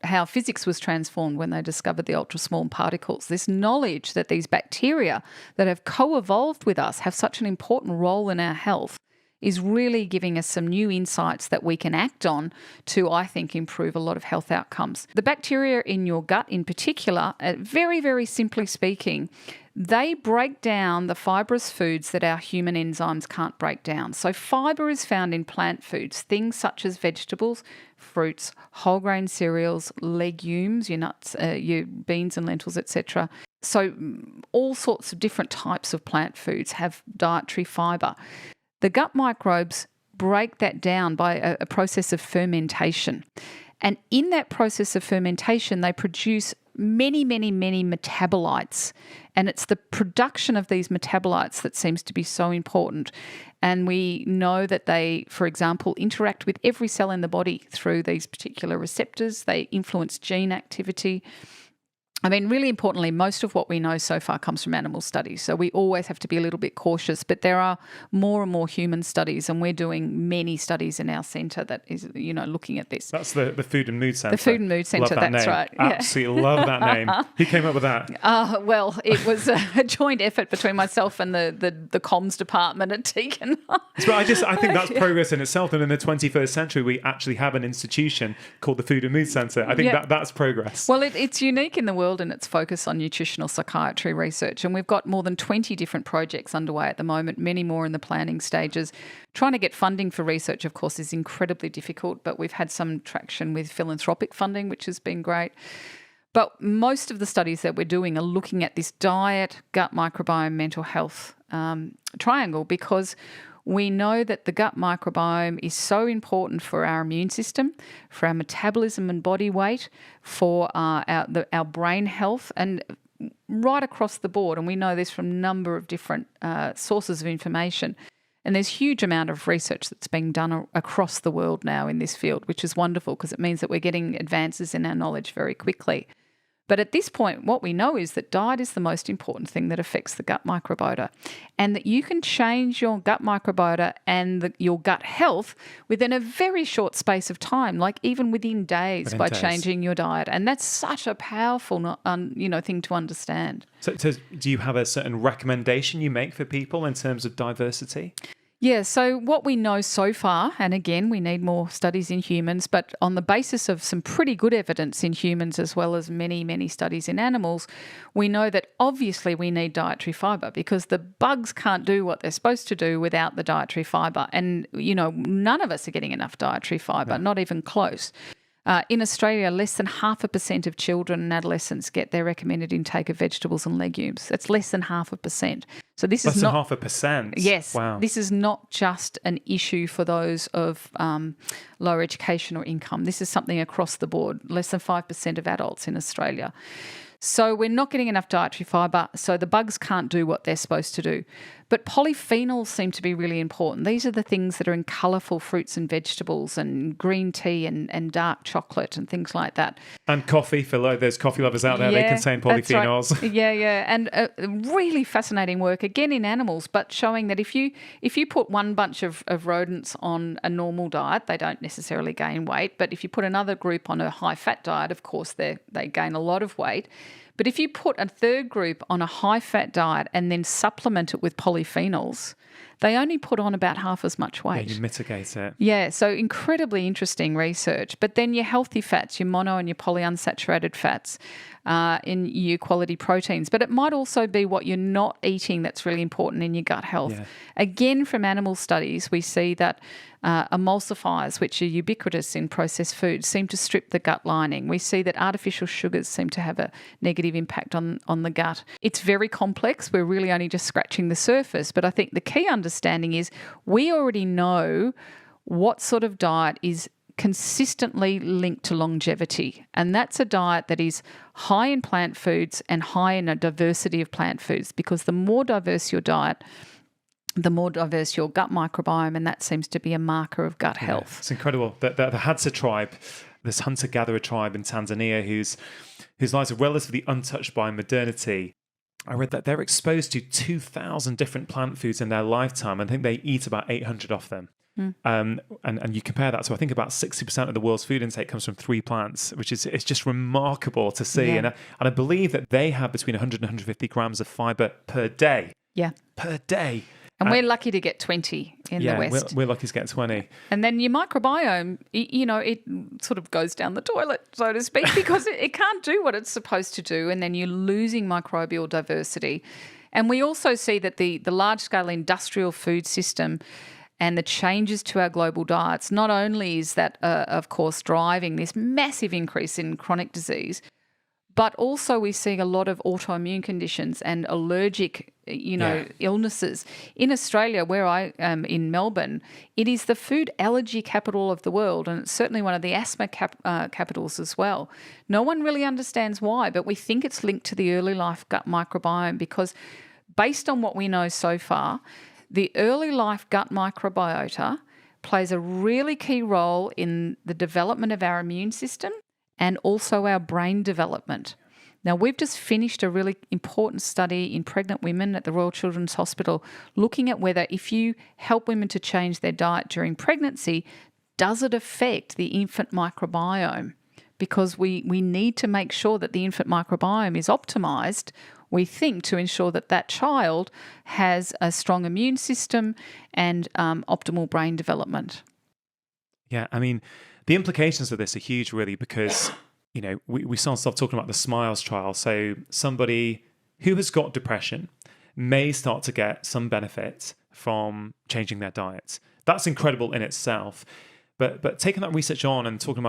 how physics was transformed when they discovered the ultra small particles. This knowledge that these bacteria that have co-evolved with us have such an important role in our health is really giving us some new insights that we can act on to, I think, improve a lot of health outcomes. The bacteria in your gut in particular, very, very simply speaking, they break down the fibrous foods that our human enzymes can't break down. So fibre is found in plant foods, things such as vegetables, fruits, whole grain cereals, legumes, your nuts, your beans and lentils, etc. So all sorts of different types of plant foods have dietary fibre. The gut microbes break that down by a process of fermentation. And in that process of fermentation, they produce many, many, many metabolites. And it's the production of these metabolites that seems to be so important. And we know that they, for example, interact with every cell in the body through these particular receptors. They influence gene activity. I mean, really importantly, most of what we know so far comes from animal studies. So we always have to be a little bit cautious, but there are more and more human studies, and we're doing many studies in our centre that is, you know, looking at this. That's the Food and Mood Centre. The Food and Mood Centre, that's name. right. Absolutely love that name. Who came up with that? Well, it was a joint effort between myself and the comms department at Deakin. But I think that's progress in itself. And in the 21st century, we actually have an institution called the Food and Mood Centre. I think that's progress. Well, it's unique in the world in its focus on nutritional psychiatry research. And we've got more than 20 different projects underway at the moment, many more in the planning stages. Trying to get funding for research, of course, is incredibly difficult, but we've had some traction with philanthropic funding, which has been great. But most of the studies that we're doing are looking at this diet, gut microbiome, mental health triangle, because we know that the gut microbiome is so important for our immune system, for our metabolism and body weight, for our brain health, and right across the board. And we know this from a number of different sources of information. And there's a huge amount of research that's being done across the world now in this field, which is wonderful because it means that we're getting advances in our knowledge very quickly. But at this point, what we know is that diet is the most important thing that affects the gut microbiota, and that you can change your gut microbiota and your gut health within a very short space of time, like even within days by changing your diet. And that's such a powerful thing to understand. So do you have a certain recommendation you make for people in terms of diversity? Yeah, so what we know so far, and again, we need more studies in humans, but on the basis of some pretty good evidence in humans as well as many, many studies in animals, we know that obviously we need dietary fibre because the bugs can't do what they're supposed to do without the dietary fibre. And, you know, none of us are getting enough dietary fibre, not even close. In Australia, less than 0.5% of children and adolescents get their recommended intake of vegetables and legumes. That's less than 0.5%. So this is not less than 0.5%. Yes. Wow. This is not just an issue for those of lower education or income. This is something across the board. Less than 5% of adults in Australia. So we're not getting enough dietary fibre, so the bugs can't do what they're supposed to do. But polyphenols seem to be really important. These are the things that are in colourful fruits and vegetables and green tea and dark chocolate and things like that. And coffee, for those coffee lovers out there, they contain polyphenols. Right. Yeah. And really fascinating work, again in animals, but showing that if you put one bunch of rodents on a normal diet, they don't necessarily gain weight. But if you put another group on a high-fat diet, of course, they gain a lot of weight. But if you put a third group on a high-fat diet and then supplement it with polyphenols, they only put on about half as much weight. Yeah, you mitigate it. Yeah, so incredibly interesting research. But then your healthy fats, your mono and your polyunsaturated fats, in your quality proteins. But it might also be what you're not eating that's really important in your gut health. Yeah. Again, from animal studies, we see that emulsifiers, which are ubiquitous in processed foods, seem to strip the gut lining. We see that artificial sugars seem to have a negative impact on the gut. It's very complex. We're really only just scratching the surface. But I think the key understanding is we already know what sort of diet is consistently linked to longevity. And that's a diet that is high in plant foods and high in a diversity of plant foods, because the more diverse your diet, the more diverse your gut microbiome, and that seems to be a marker of gut health. It's incredible. The Hadza tribe, this hunter-gatherer tribe in Tanzania, whose lives are relatively untouched by modernity, I read that they're exposed to 2,000 different plant foods in their lifetime. I think they eat about 800 of them. And you compare that, so I think about 60% of the world's food intake comes from 3 plants, which is it's just remarkable to see. And I believe that they have between 100 and 150 grams of fiber per day. Yeah. Per day. And we're lucky to get 20 in the West. We're lucky to get 20. And then your microbiome, it sort of goes down the toilet, so to speak, because it can't do what it's supposed to do. And then you're losing microbial diversity. And we also see that the large-scale industrial food system and the changes to our global diets, not only is that, of course, driving this massive increase in chronic disease, but also we see a lot of autoimmune conditions and allergic, illnesses. In Australia, where I am in Melbourne, it is the food allergy capital of the world, and it's certainly one of the asthma capitals as well. No one really understands why, but we think it's linked to the early life gut microbiome, because based on what we know so far, the early life gut microbiota plays a really key role in the development of our immune system and also our brain development. Now, we've just finished a really important study in pregnant women at the Royal Children's Hospital looking at whether if you help women to change their diet during pregnancy, does it affect the infant microbiome? Because we need to make sure that the infant microbiome is optimised, we think, to ensure that that child has a strong immune system and optimal brain development. Yeah, I mean, the implications of this are huge, really, because, we start talking about the SMILES trial. So somebody who has got depression may start to get some benefit from changing their diet. That's incredible in itself. But taking that research on and thinking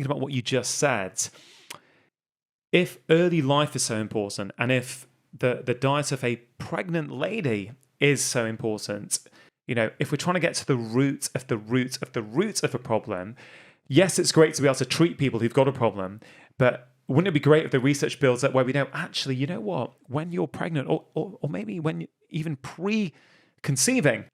about what you just said, if early life is so important, and if the diet of a pregnant lady is so important, if we're trying to get to the root of a problem, yes, it's great to be able to treat people who've got a problem, but wouldn't it be great if the research builds up where we know, actually, you know what, when you're pregnant or maybe when even pre-conceiving,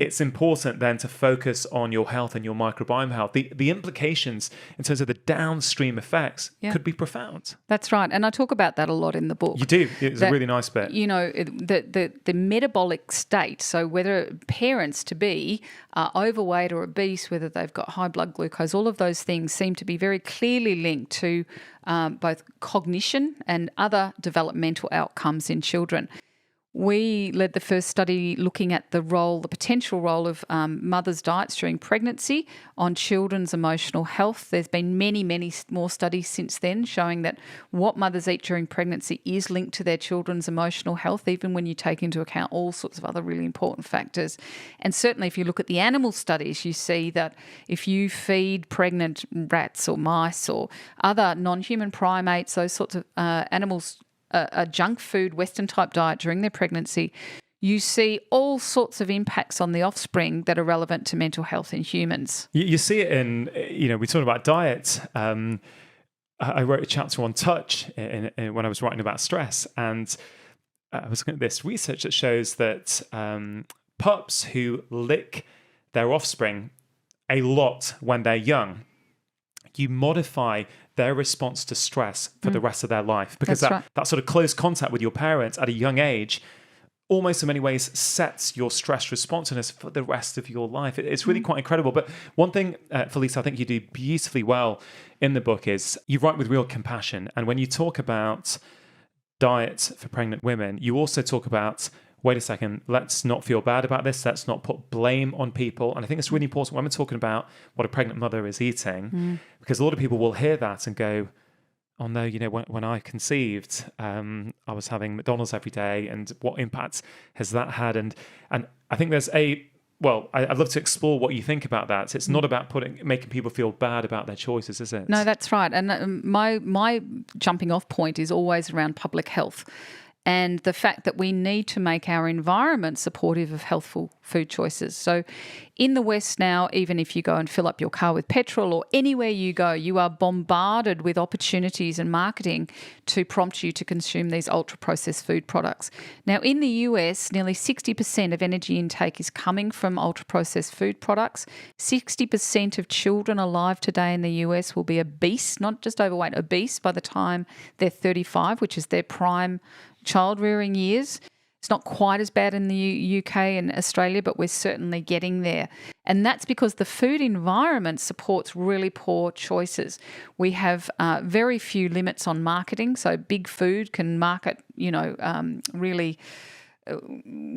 it's important then to focus on your health and your microbiome health. The implications in terms of the downstream effects could be profound. That's right. And I talk about that a lot in the book. You do. It's a really nice bit. The metabolic state, so whether parents-to-be are overweight or obese, whether they've got high blood glucose, all of those things seem to be very clearly linked to both cognition and other developmental outcomes in children. We led the first study looking at the potential role of mothers' diets during pregnancy on children's emotional health. There's been many, many more studies since then showing that what mothers eat during pregnancy is linked to their children's emotional health, even when you take into account all sorts of other really important factors. And certainly if you look at the animal studies, you see that if you feed pregnant rats or mice or other non-human primates, those sorts of animals, a junk food, Western type diet during their pregnancy, you see all sorts of impacts on the offspring that are relevant to mental health in humans. You see it in, we talked about diet. I wrote a chapter on touch when I was writing about stress, and I was looking at this research that shows that pups who lick their offspring a lot when they're young, you modify their response to stress for the rest of their life, because that sort of close contact with your parents at a young age almost in many ways sets your stress responsiveness for the rest of your life. It's really quite incredible. But one thing, Felice, I think you do beautifully well in the book is you write with real compassion. And when you talk about diet for pregnant women, you also talk about, wait a second, let's not feel bad about this. Let's not put blame on people. And I think it's really important when we're talking about what a pregnant mother is eating, because a lot of people will hear that and go, oh no, when I conceived, I was having McDonald's every day, and what impact has that had? And I think there's I'd love to explore what you think about that. It's not about making people feel bad about their choices, is it? No, that's right. And my jumping off point is always around public health. and the fact that we need to make our environment supportive of healthful food choices. So in the West now, even if you go and fill up your car with petrol or anywhere you go, you are bombarded with opportunities and marketing to prompt you to consume these ultra-processed food products. Now, in the US, nearly 60% of energy intake is coming from ultra-processed food products. 60% of children alive today in the US will be obese, not just overweight, obese by the time they're 35, which is their prime child-rearing years. It's not quite as bad in the UK and Australia, but we're certainly getting there. And that's because the food environment supports really poor choices. We have very few limits on marketing. So big food can market, really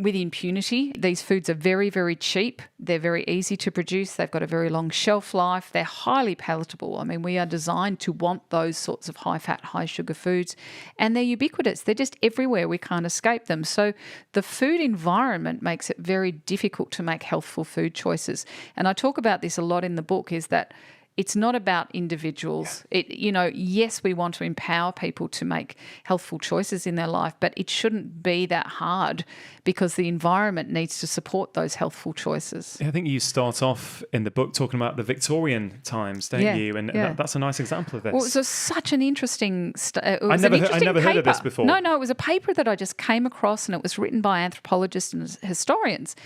with impunity. These foods are very, very cheap. They're very easy to produce. They've got a very long shelf life. They're highly palatable. I mean, we are designed to want those sorts of high-fat, high-sugar foods, and they're ubiquitous. They're just everywhere. We can't escape them. So the food environment makes it very difficult to make healthful food choices. And I talk about this a lot in the book, is that it's not about individuals. Yes, we want to empower people to make healthful choices in their life, but it shouldn't be that hard because the environment needs to support those healthful choices. I think you start off in the book talking about the Victorian times, don't you? And that's a nice example of this. Well, it was such an interesting I never heard of this before. No, it was a paper that I just came across, and it was written by anthropologists and historians.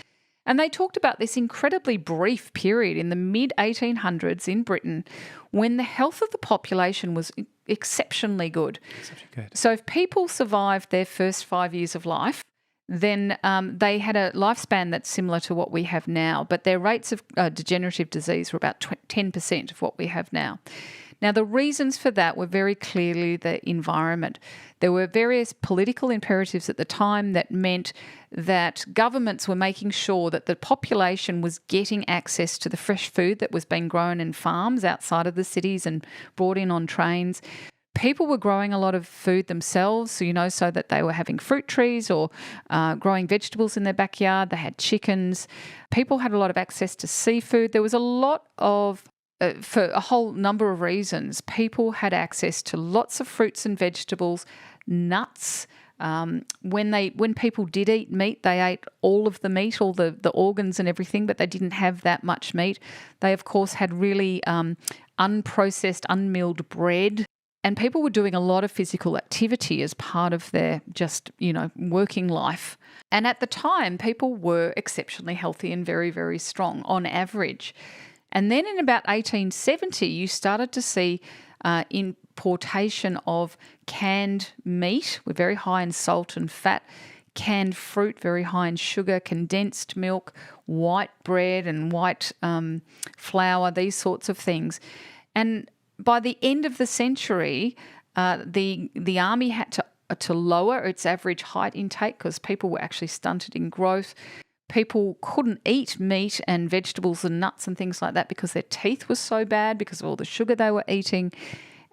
And they talked about this incredibly brief period in the mid-1800s in Britain when the health of the population was exceptionally good. So if people survived their first 5 years of life, then they had a lifespan that's similar to what we have now, but their rates of degenerative disease were about 10% of what we have now. Now, the reasons for that were very clearly the environment. There were various political imperatives at the time that meant that governments were making sure that the population was getting access to the fresh food that was being grown in farms outside of the cities and brought in on trains. People were growing a lot of food themselves, so that they were having fruit trees or growing vegetables in their backyard. They had chickens. People had a lot of access to seafood. There was a lot of for a whole number of reasons, people had access to lots of fruits and vegetables, nuts. When people did eat meat, they ate all of the meat, all the organs and everything, but they didn't have that much meat. They, of course, had really unprocessed, unmilled bread. And people were doing a lot of physical activity as part of their working life. And at the time, people were exceptionally healthy and very, very strong on average. And then in about 1870, you started to see importation of canned meat, we're very high in salt and fat, canned fruit, very high in sugar, condensed milk, white bread and white flour, these sorts of things. And by the end of the century, the army had to lower its average height intake because people were actually stunted in growth. People couldn't eat meat and vegetables and nuts and things like that because their teeth were so bad because of all the sugar they were eating.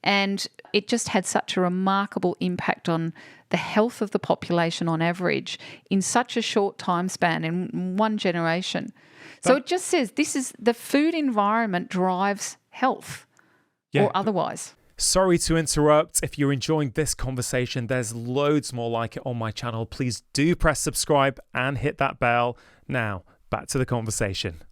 And it just had such a remarkable impact on the health of the population on average in such a short time span, in one generation. So it just says this is the food environment drives health or otherwise. Sorry to interrupt. If you're enjoying this conversation, there's loads more like it on my channel. Please do press subscribe and hit that bell. Now, back to the conversation.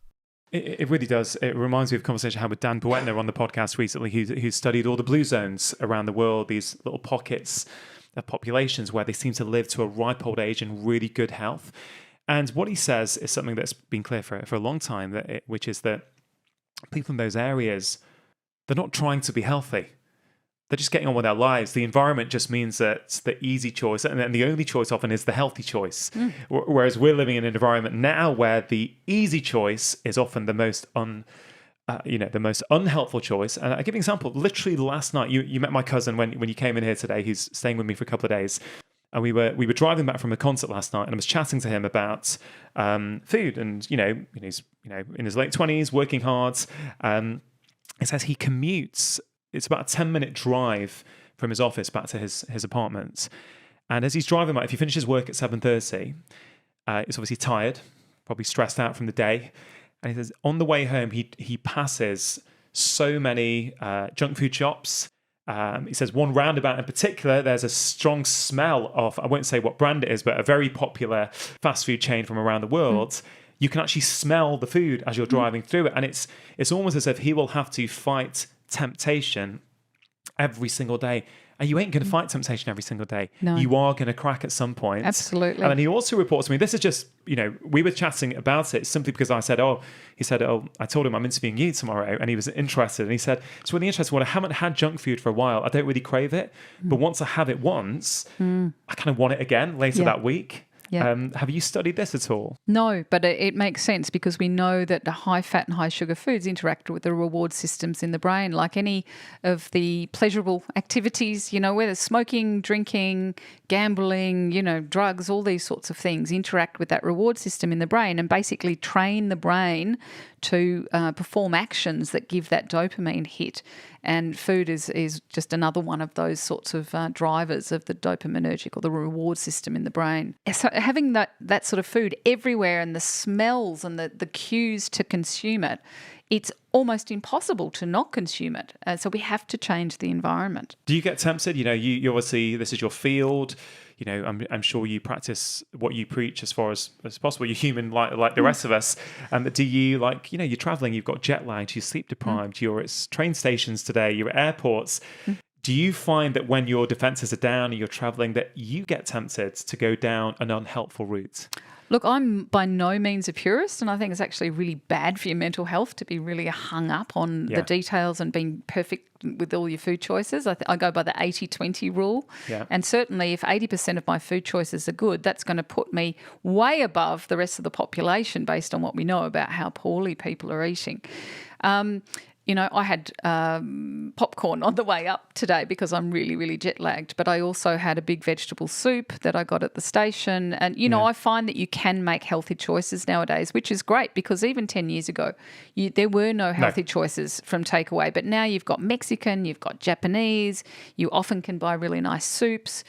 It really does. It reminds me of a conversation I had with Dan Buettner on the podcast recently, who studied all the blue zones around the world, these little pockets of populations where they seem to live to a ripe old age in really good health. And what he says is something that's been clear for a long time, which is that people in those areas, they're not trying to be healthy. They're just getting on with their lives. The environment just means that the easy choice, and then the only choice often is the healthy choice. Whereas we're living in an environment now where the easy choice is often the most the most unhelpful choice. And I give you an example. Literally last night, you met my cousin when you came in here today. He's staying with me for a couple of days. And we were driving back from a concert last night, and I was chatting to him about food. And he's in his late 20s, working hard. He says he commutes. It's about a 10-minute drive from his office back to his apartment. And as he's driving back, if he finishes work at 7:30, he's obviously tired, probably stressed out from the day. And he says on the way home, he passes so many junk food shops He says one roundabout in particular, there's a strong smell of, I won't say what brand it is, but a very popular fast food chain from around the world. You can actually smell the food as you're driving through it. And it's almost as if he will have to fight temptation every single day. And you ain't going to fight temptation every single day. No. You are going to crack at some point. Absolutely. And then he also reports to me, this is just, we were chatting about it simply because I said, I told him I'm interviewing you tomorrow. And he was interested. And he said, it's really interesting. Well, I haven't had junk food for a while. I don't really crave it. But once I have it once, I kind of want it again later that week. Yeah. Have you studied this at all? No, but it makes sense because we know that the high fat and high sugar foods interact with the reward systems in the brain, like any of the pleasurable activities, whether smoking, drinking, gambling, drugs, all these sorts of things interact with that reward system in the brain and basically train the brain to perform actions that give that dopamine hit. And food is just another one of those sorts of drivers of the dopaminergic or the reward system in the brain. So having that sort of food everywhere and the smells and the cues to consume it, it's almost impossible to not consume it. So we have to change the environment. Do you get tempted? You obviously, this is your field. I'm sure you practice what you preach as far as possible. You're human like the rest of us. Do you you're traveling, you've got jet lagged, you're sleep deprived, you're at train stations today, you're at airports. Do you find that when your defenses are down and you're traveling that you get tempted to go down an unhelpful route? Look, I'm by no means a purist, and I think it's actually really bad for your mental health to be really hung up on the details and being perfect with all your food choices. I go by the 80-20 rule. Yeah. And certainly if 80% of my food choices are good, that's going to put me way above the rest of the population based on what we know about how poorly people are eating. I had popcorn on the way up today because I'm really, really jet lagged, but I also had a big vegetable soup that I got at the station. And, I find that you can make healthy choices nowadays, which is great because even 10 years ago, there were no healthy choices from takeaway. But now you've got Mexican, you've got Japanese, you often can buy really nice soups.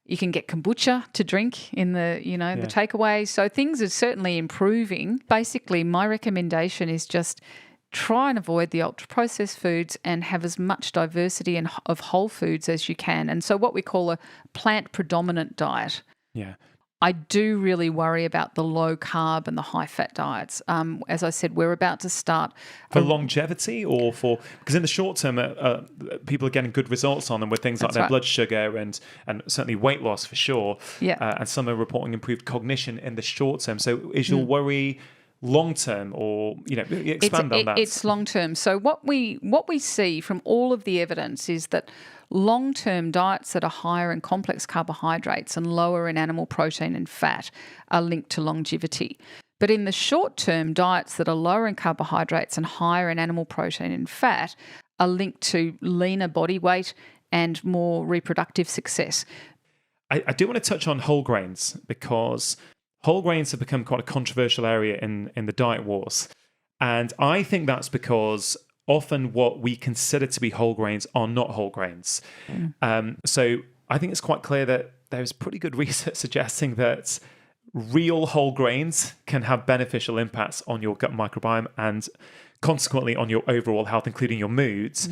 You can get kombucha to drink in the takeaway. So things are certainly improving. Basically, my recommendation is just try and avoid the ultra-processed foods and have as much diversity of whole foods as you can. And so what we call a plant-predominant diet. Yeah. I do really worry about the low-carb and the high-fat diets. As I said, we're about to start. For longevity or because in the short term, people are getting good results on them with things like their blood sugar and certainly weight loss for sure. Yeah. And some are reporting improved cognition in the short term. So is your worry long term, or expand on that? It's long term. So what we see from all of the evidence is that long term diets that are higher in complex carbohydrates and lower in animal protein and fat are linked to longevity. But in the short term, diets that are lower in carbohydrates and higher in animal protein and fat are linked to leaner body weight and more reproductive success. I do want to touch on whole grains because whole grains have become quite a controversial area in the diet wars. And I think that's because often what we consider to be whole grains are not whole grains. So I think it's quite clear that there's pretty good research suggesting that real whole grains can have beneficial impacts on your gut microbiome and consequently on your overall health, including your moods.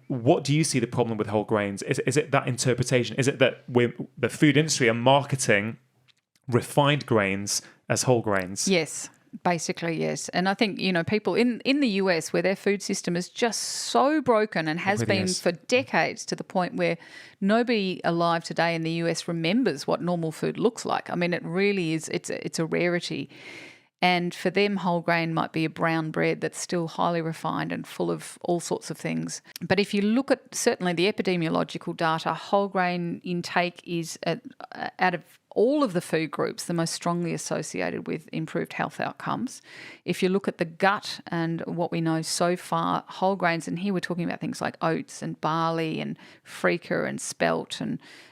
What do you see the problem with whole grains? Is it that interpretation? Is it that the food industry are marketing refined grains as whole grains? Yes, basically, yes. And I think, people in the US where their food system is just so broken and has been for decades to the point where nobody alive today in the US remembers what normal food looks like. I mean, it really is, it's a rarity. And for them, whole grain might be a brown bread that's still highly refined and full of all sorts of things. But if you look at certainly the epidemiological data, whole grain intake is out of all of the food groups the most strongly associated with improved health outcomes. If you look at the gut and what we know so far, whole grains, and here we're talking about things like oats and barley and freekeh and spelt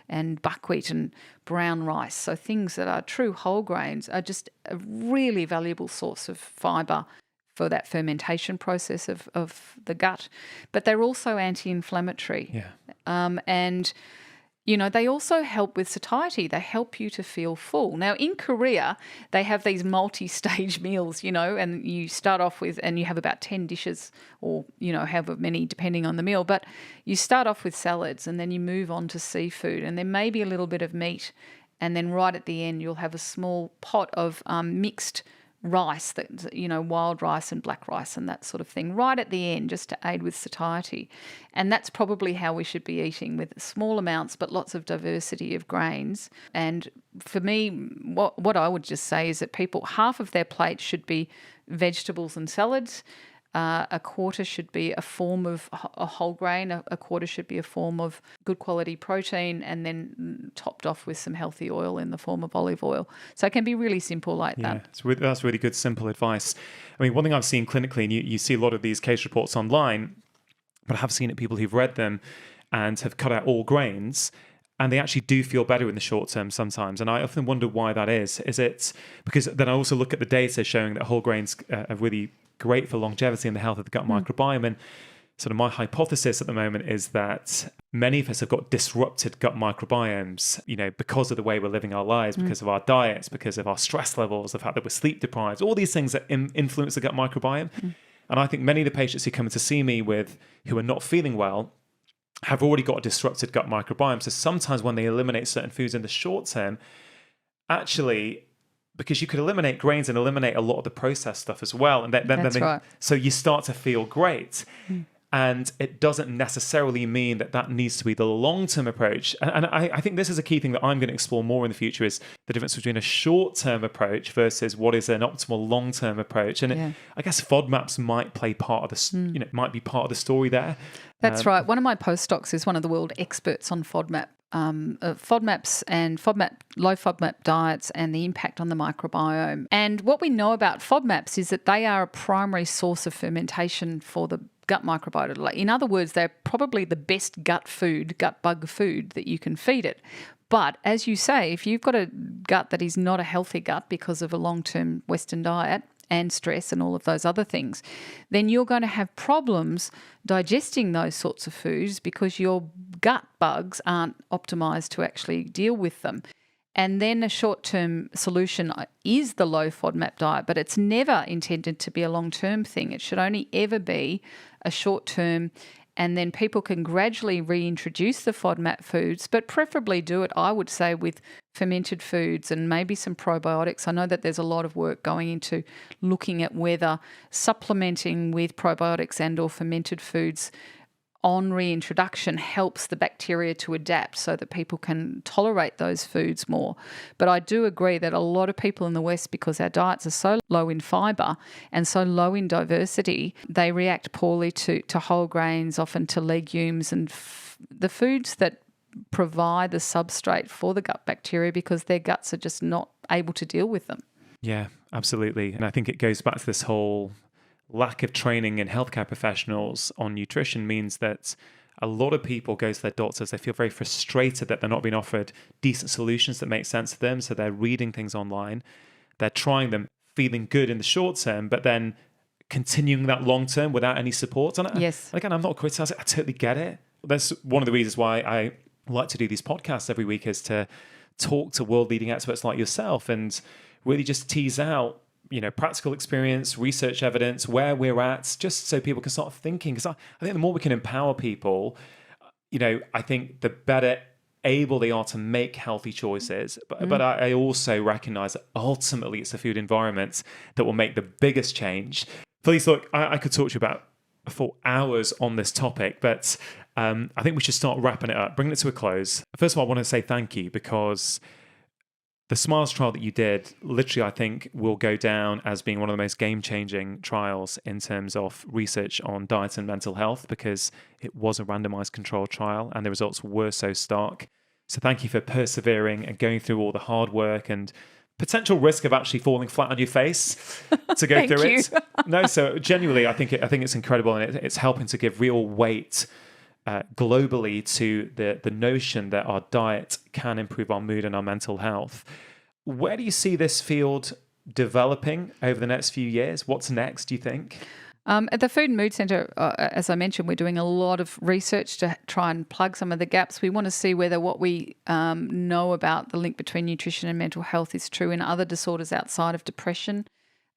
and buckwheat and brown rice. So things that are true whole grains are just a really valuable source of fibre for that fermentation process of the gut. But they're also anti-inflammatory. Yeah. And You know, they also help with satiety. They help you to feel full. Now, in Korea, they have these multi-stage meals, you know, and you start off with, and you have about 10 dishes or, you know, however many depending on the meal. But you start off with salads and then you move on to seafood and there may be a little bit of meat. And then right at the end, you'll have a small pot of mixed rice, that, you know, wild rice and black rice and that sort of thing, right at the end, just to aid with satiety. And that's probably how we should be eating, with small amounts but lots of diversity of grains. And for me, what I would just say is that people, half of their plate should be vegetables and salads. A quarter should be a form of a whole grain, a quarter should be a form of good quality protein, and then topped off with some healthy oil in the form of olive oil. So it can be really simple like that. That's really good, simple advice. I mean, one thing I've seen clinically, and you see a lot of these case reports online, but I have seen it people who've read them and have cut out all grains, and they actually do feel better in the short term sometimes. And I often wonder why that is. Is it because then I also look at the data showing that whole grains are really great for longevity and the health of the gut microbiome. And sort of my hypothesis at the moment is that many of us have got disrupted gut microbiomes, you know, because of the way we're living our lives, because of our diets, because of our stress levels, the fact that we're sleep deprived, all these things that influence the gut microbiome. And I think many of the patients who come to see me who are not feeling well have already got a disrupted gut microbiome. So sometimes when they eliminate certain foods in the short term, actually, because you could eliminate grains and eliminate a lot of the processed stuff as well. And then so you start to feel great. And it doesn't necessarily mean that needs to be the long-term approach. And I think this is a key thing that I'm going to explore more in the future, is the difference between a short-term approach versus what is an optimal long-term approach. And I guess FODMAPs might play part of the, might be part of the story there. That's right. One of my postdocs is one of the world experts on FODMAP. FODMAPs and low FODMAP diets and the impact on the microbiome. And what we know about FODMAPs is that they are a primary source of fermentation for the gut microbiota. In other words, they're probably the best gut bug food that you can feed it. But as you say, if you've got a gut that is not a healthy gut because of a long-term Western diet and stress and all of those other things, then you're going to have problems digesting those sorts of foods because your gut bugs aren't optimized to actually deal with them. And then a short-term solution is the low FODMAP diet, but it's never intended to be a long-term thing. It should only ever be a short-term, and then people can gradually reintroduce the FODMAP foods, but preferably do it, I would say, with fermented foods and maybe some probiotics. I know that there's a lot of work going into looking at whether supplementing with probiotics and or fermented foods on reintroduction helps the bacteria to adapt so that people can tolerate those foods more. But I do agree that a lot of people in the West, because our diets are so low in fibre and so low in diversity, they react poorly to whole grains, often to legumes and the foods that provide the substrate for the gut bacteria, because their guts are just not able to deal with them. Yeah, absolutely. And I think it goes back to this whole lack of training in healthcare professionals on nutrition means that a lot of people go to their doctors, they feel very frustrated that they're not being offered decent solutions that make sense to them. So they're reading things online, they're trying them, feeling good in the short term, but then continuing that long term without any support. And again, I'm not criticizing, I totally get it. That's one of the reasons why I like to do these podcasts every week, is to talk to world leading experts like yourself and really just tease out practical experience, research evidence, where we're at, just so people can start thinking. Because I think the more we can empower people, I think the better able they are to make healthy choices. But I also recognize that ultimately it's the food environment that will make the biggest change. Felice, look, I could talk to you about for hours on this topic, but I think we should start wrapping it up, bringing it to a close. First of all, I want to say thank you, because the SMILES trial that you did, literally, I think, will go down as being one of the most game-changing trials in terms of research on diet and mental health, because it was a randomized controlled trial and the results were so stark. So thank you for persevering and going through all the hard work and potential risk of actually falling flat on your face to go through it. No, so genuinely, I think it's incredible, and it's helping to give real weight globally to the notion that our diet can improve our mood and our mental health. Where do you see this field developing over the next few years? What's next, do you think? At the Food and Mood Centre, as I mentioned, we're doing a lot of research to try and plug some of the gaps. We want to see whether what we know about the link between nutrition and mental health is true in other disorders outside of depression,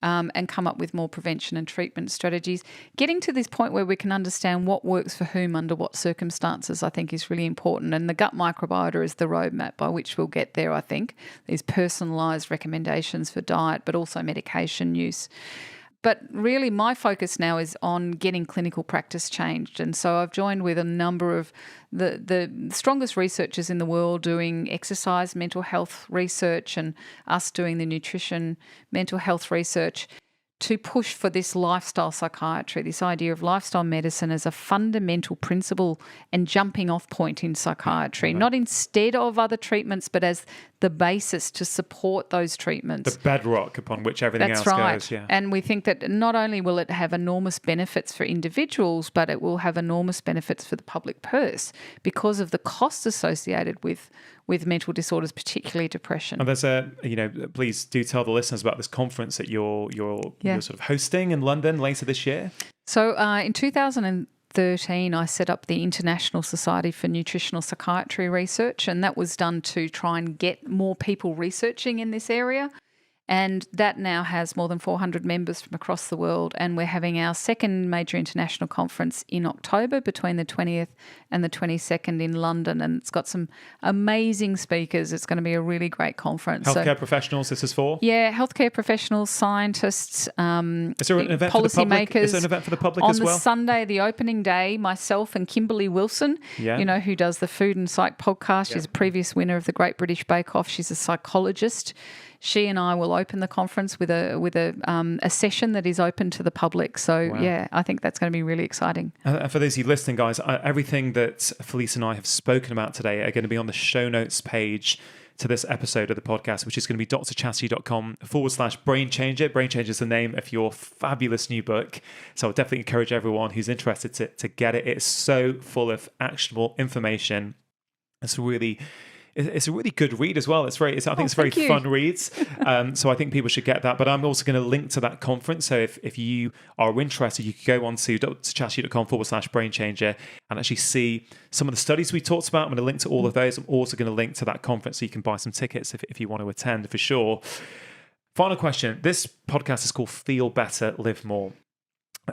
and come up with more prevention and treatment strategies. Getting to this point where we can understand what works for whom under what circumstances, I think, is really important. And the gut microbiota is the roadmap by which we'll get there, I think. These personalised recommendations for diet, but also medication use. But really, my focus now is on getting clinical practice changed. And so I've joined with a number of the strongest researchers in the world doing exercise, mental health research, and us doing the nutrition, mental health research to push for this lifestyle psychiatry, this idea of lifestyle medicine as a fundamental principle and jumping off point in psychiatry, not instead of other treatments, but as the basis to support those treatments. The bedrock upon which everything else goes. Yeah. And we think that not only will it have enormous benefits for individuals, but it will have enormous benefits for the public purse because of the costs associated with mental disorders, particularly depression. And there's please do tell the listeners about this conference that you're sort of hosting in London later this year. So in 2013, I set up the International Society for Nutritional Psychiatry Research, and that was done to try and get more people researching in this area. And that now has more than 400 members from across the world. And we're having our second major international conference in October between the 20th and the 22nd in London. And it's got some amazing speakers. It's going to be a really great conference. Healthcare professionals, this is for? Yeah, healthcare professionals, scientists, is there an event policymakers. Is there an event for the public as well? On the Sunday, the opening day, myself and Kimberly Wilson, who does the Food and Psych podcast. She's a previous winner of the Great British Bake Off. She's a psychologist. She and I will open the conference with a session that is open to the public. So, I think that's going to be really exciting. And for those of you listening, guys, everything that Felice and I have spoken about today are going to be on the show notes page to this episode of the podcast, which is going to be drchatterjee.com/Brain Changer. Brain Changer is the name of your fabulous new book. So I would definitely encourage everyone who's interested to get it. It's so full of actionable information. It's a really good read as well. I think it's very fun reads. So I think people should get that. But I'm also going to link to that conference. So if you are interested, you can go on to drchatterjee.com/Brain Changer and actually see some of the studies we talked about. I'm going to link to all of those. I'm also going to link to that conference so you can buy some tickets if you want to attend for sure. Final question. This podcast is called Feel Better, Live More.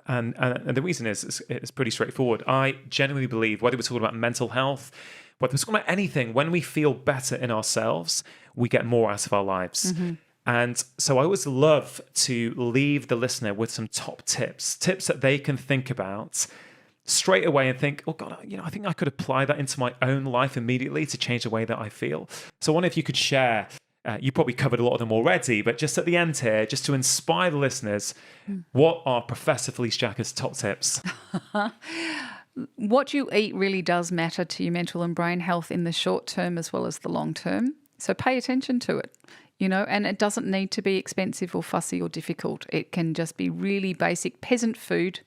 And the reason is it's pretty straightforward. I genuinely believe, whether we're talking about mental health, whether we're talking about anything, when we feel better in ourselves, we get more out of our lives. Mm-hmm. And so I always love to leave the listener with some top tips that they can think about straight away and think, oh God, I think I could apply that into my own life immediately to change the way that I feel. So I wonder if you could share, you probably covered a lot of them already, but just at the end here, just to inspire the listeners, what are Professor Felice Jacka's top tips? What you eat really does matter to your mental and brain health in the short term as well as the long term. So pay attention to it, and it doesn't need to be expensive or fussy or difficult. It can just be really basic peasant food,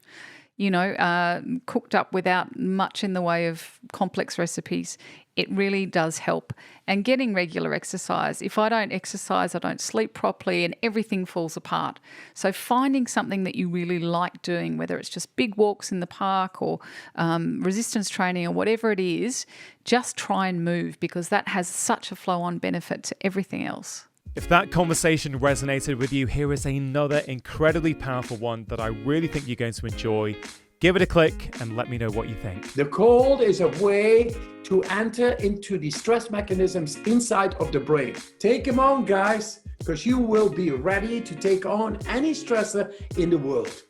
cooked up without much in the way of complex recipes. It really does help. And getting regular exercise. If I don't exercise, I don't sleep properly and everything falls apart. So finding something that you really like doing, whether it's just big walks in the park or resistance training or whatever it is, just try and move because that has such a flow-on benefit to everything else. If that conversation resonated with you, here is another incredibly powerful one that I really think you're going to enjoy. Give it a click and let me know what you think. The cold is a way to enter into the stress mechanisms inside of the brain. Take them on, guys, because you will be ready to take on any stressor in the world.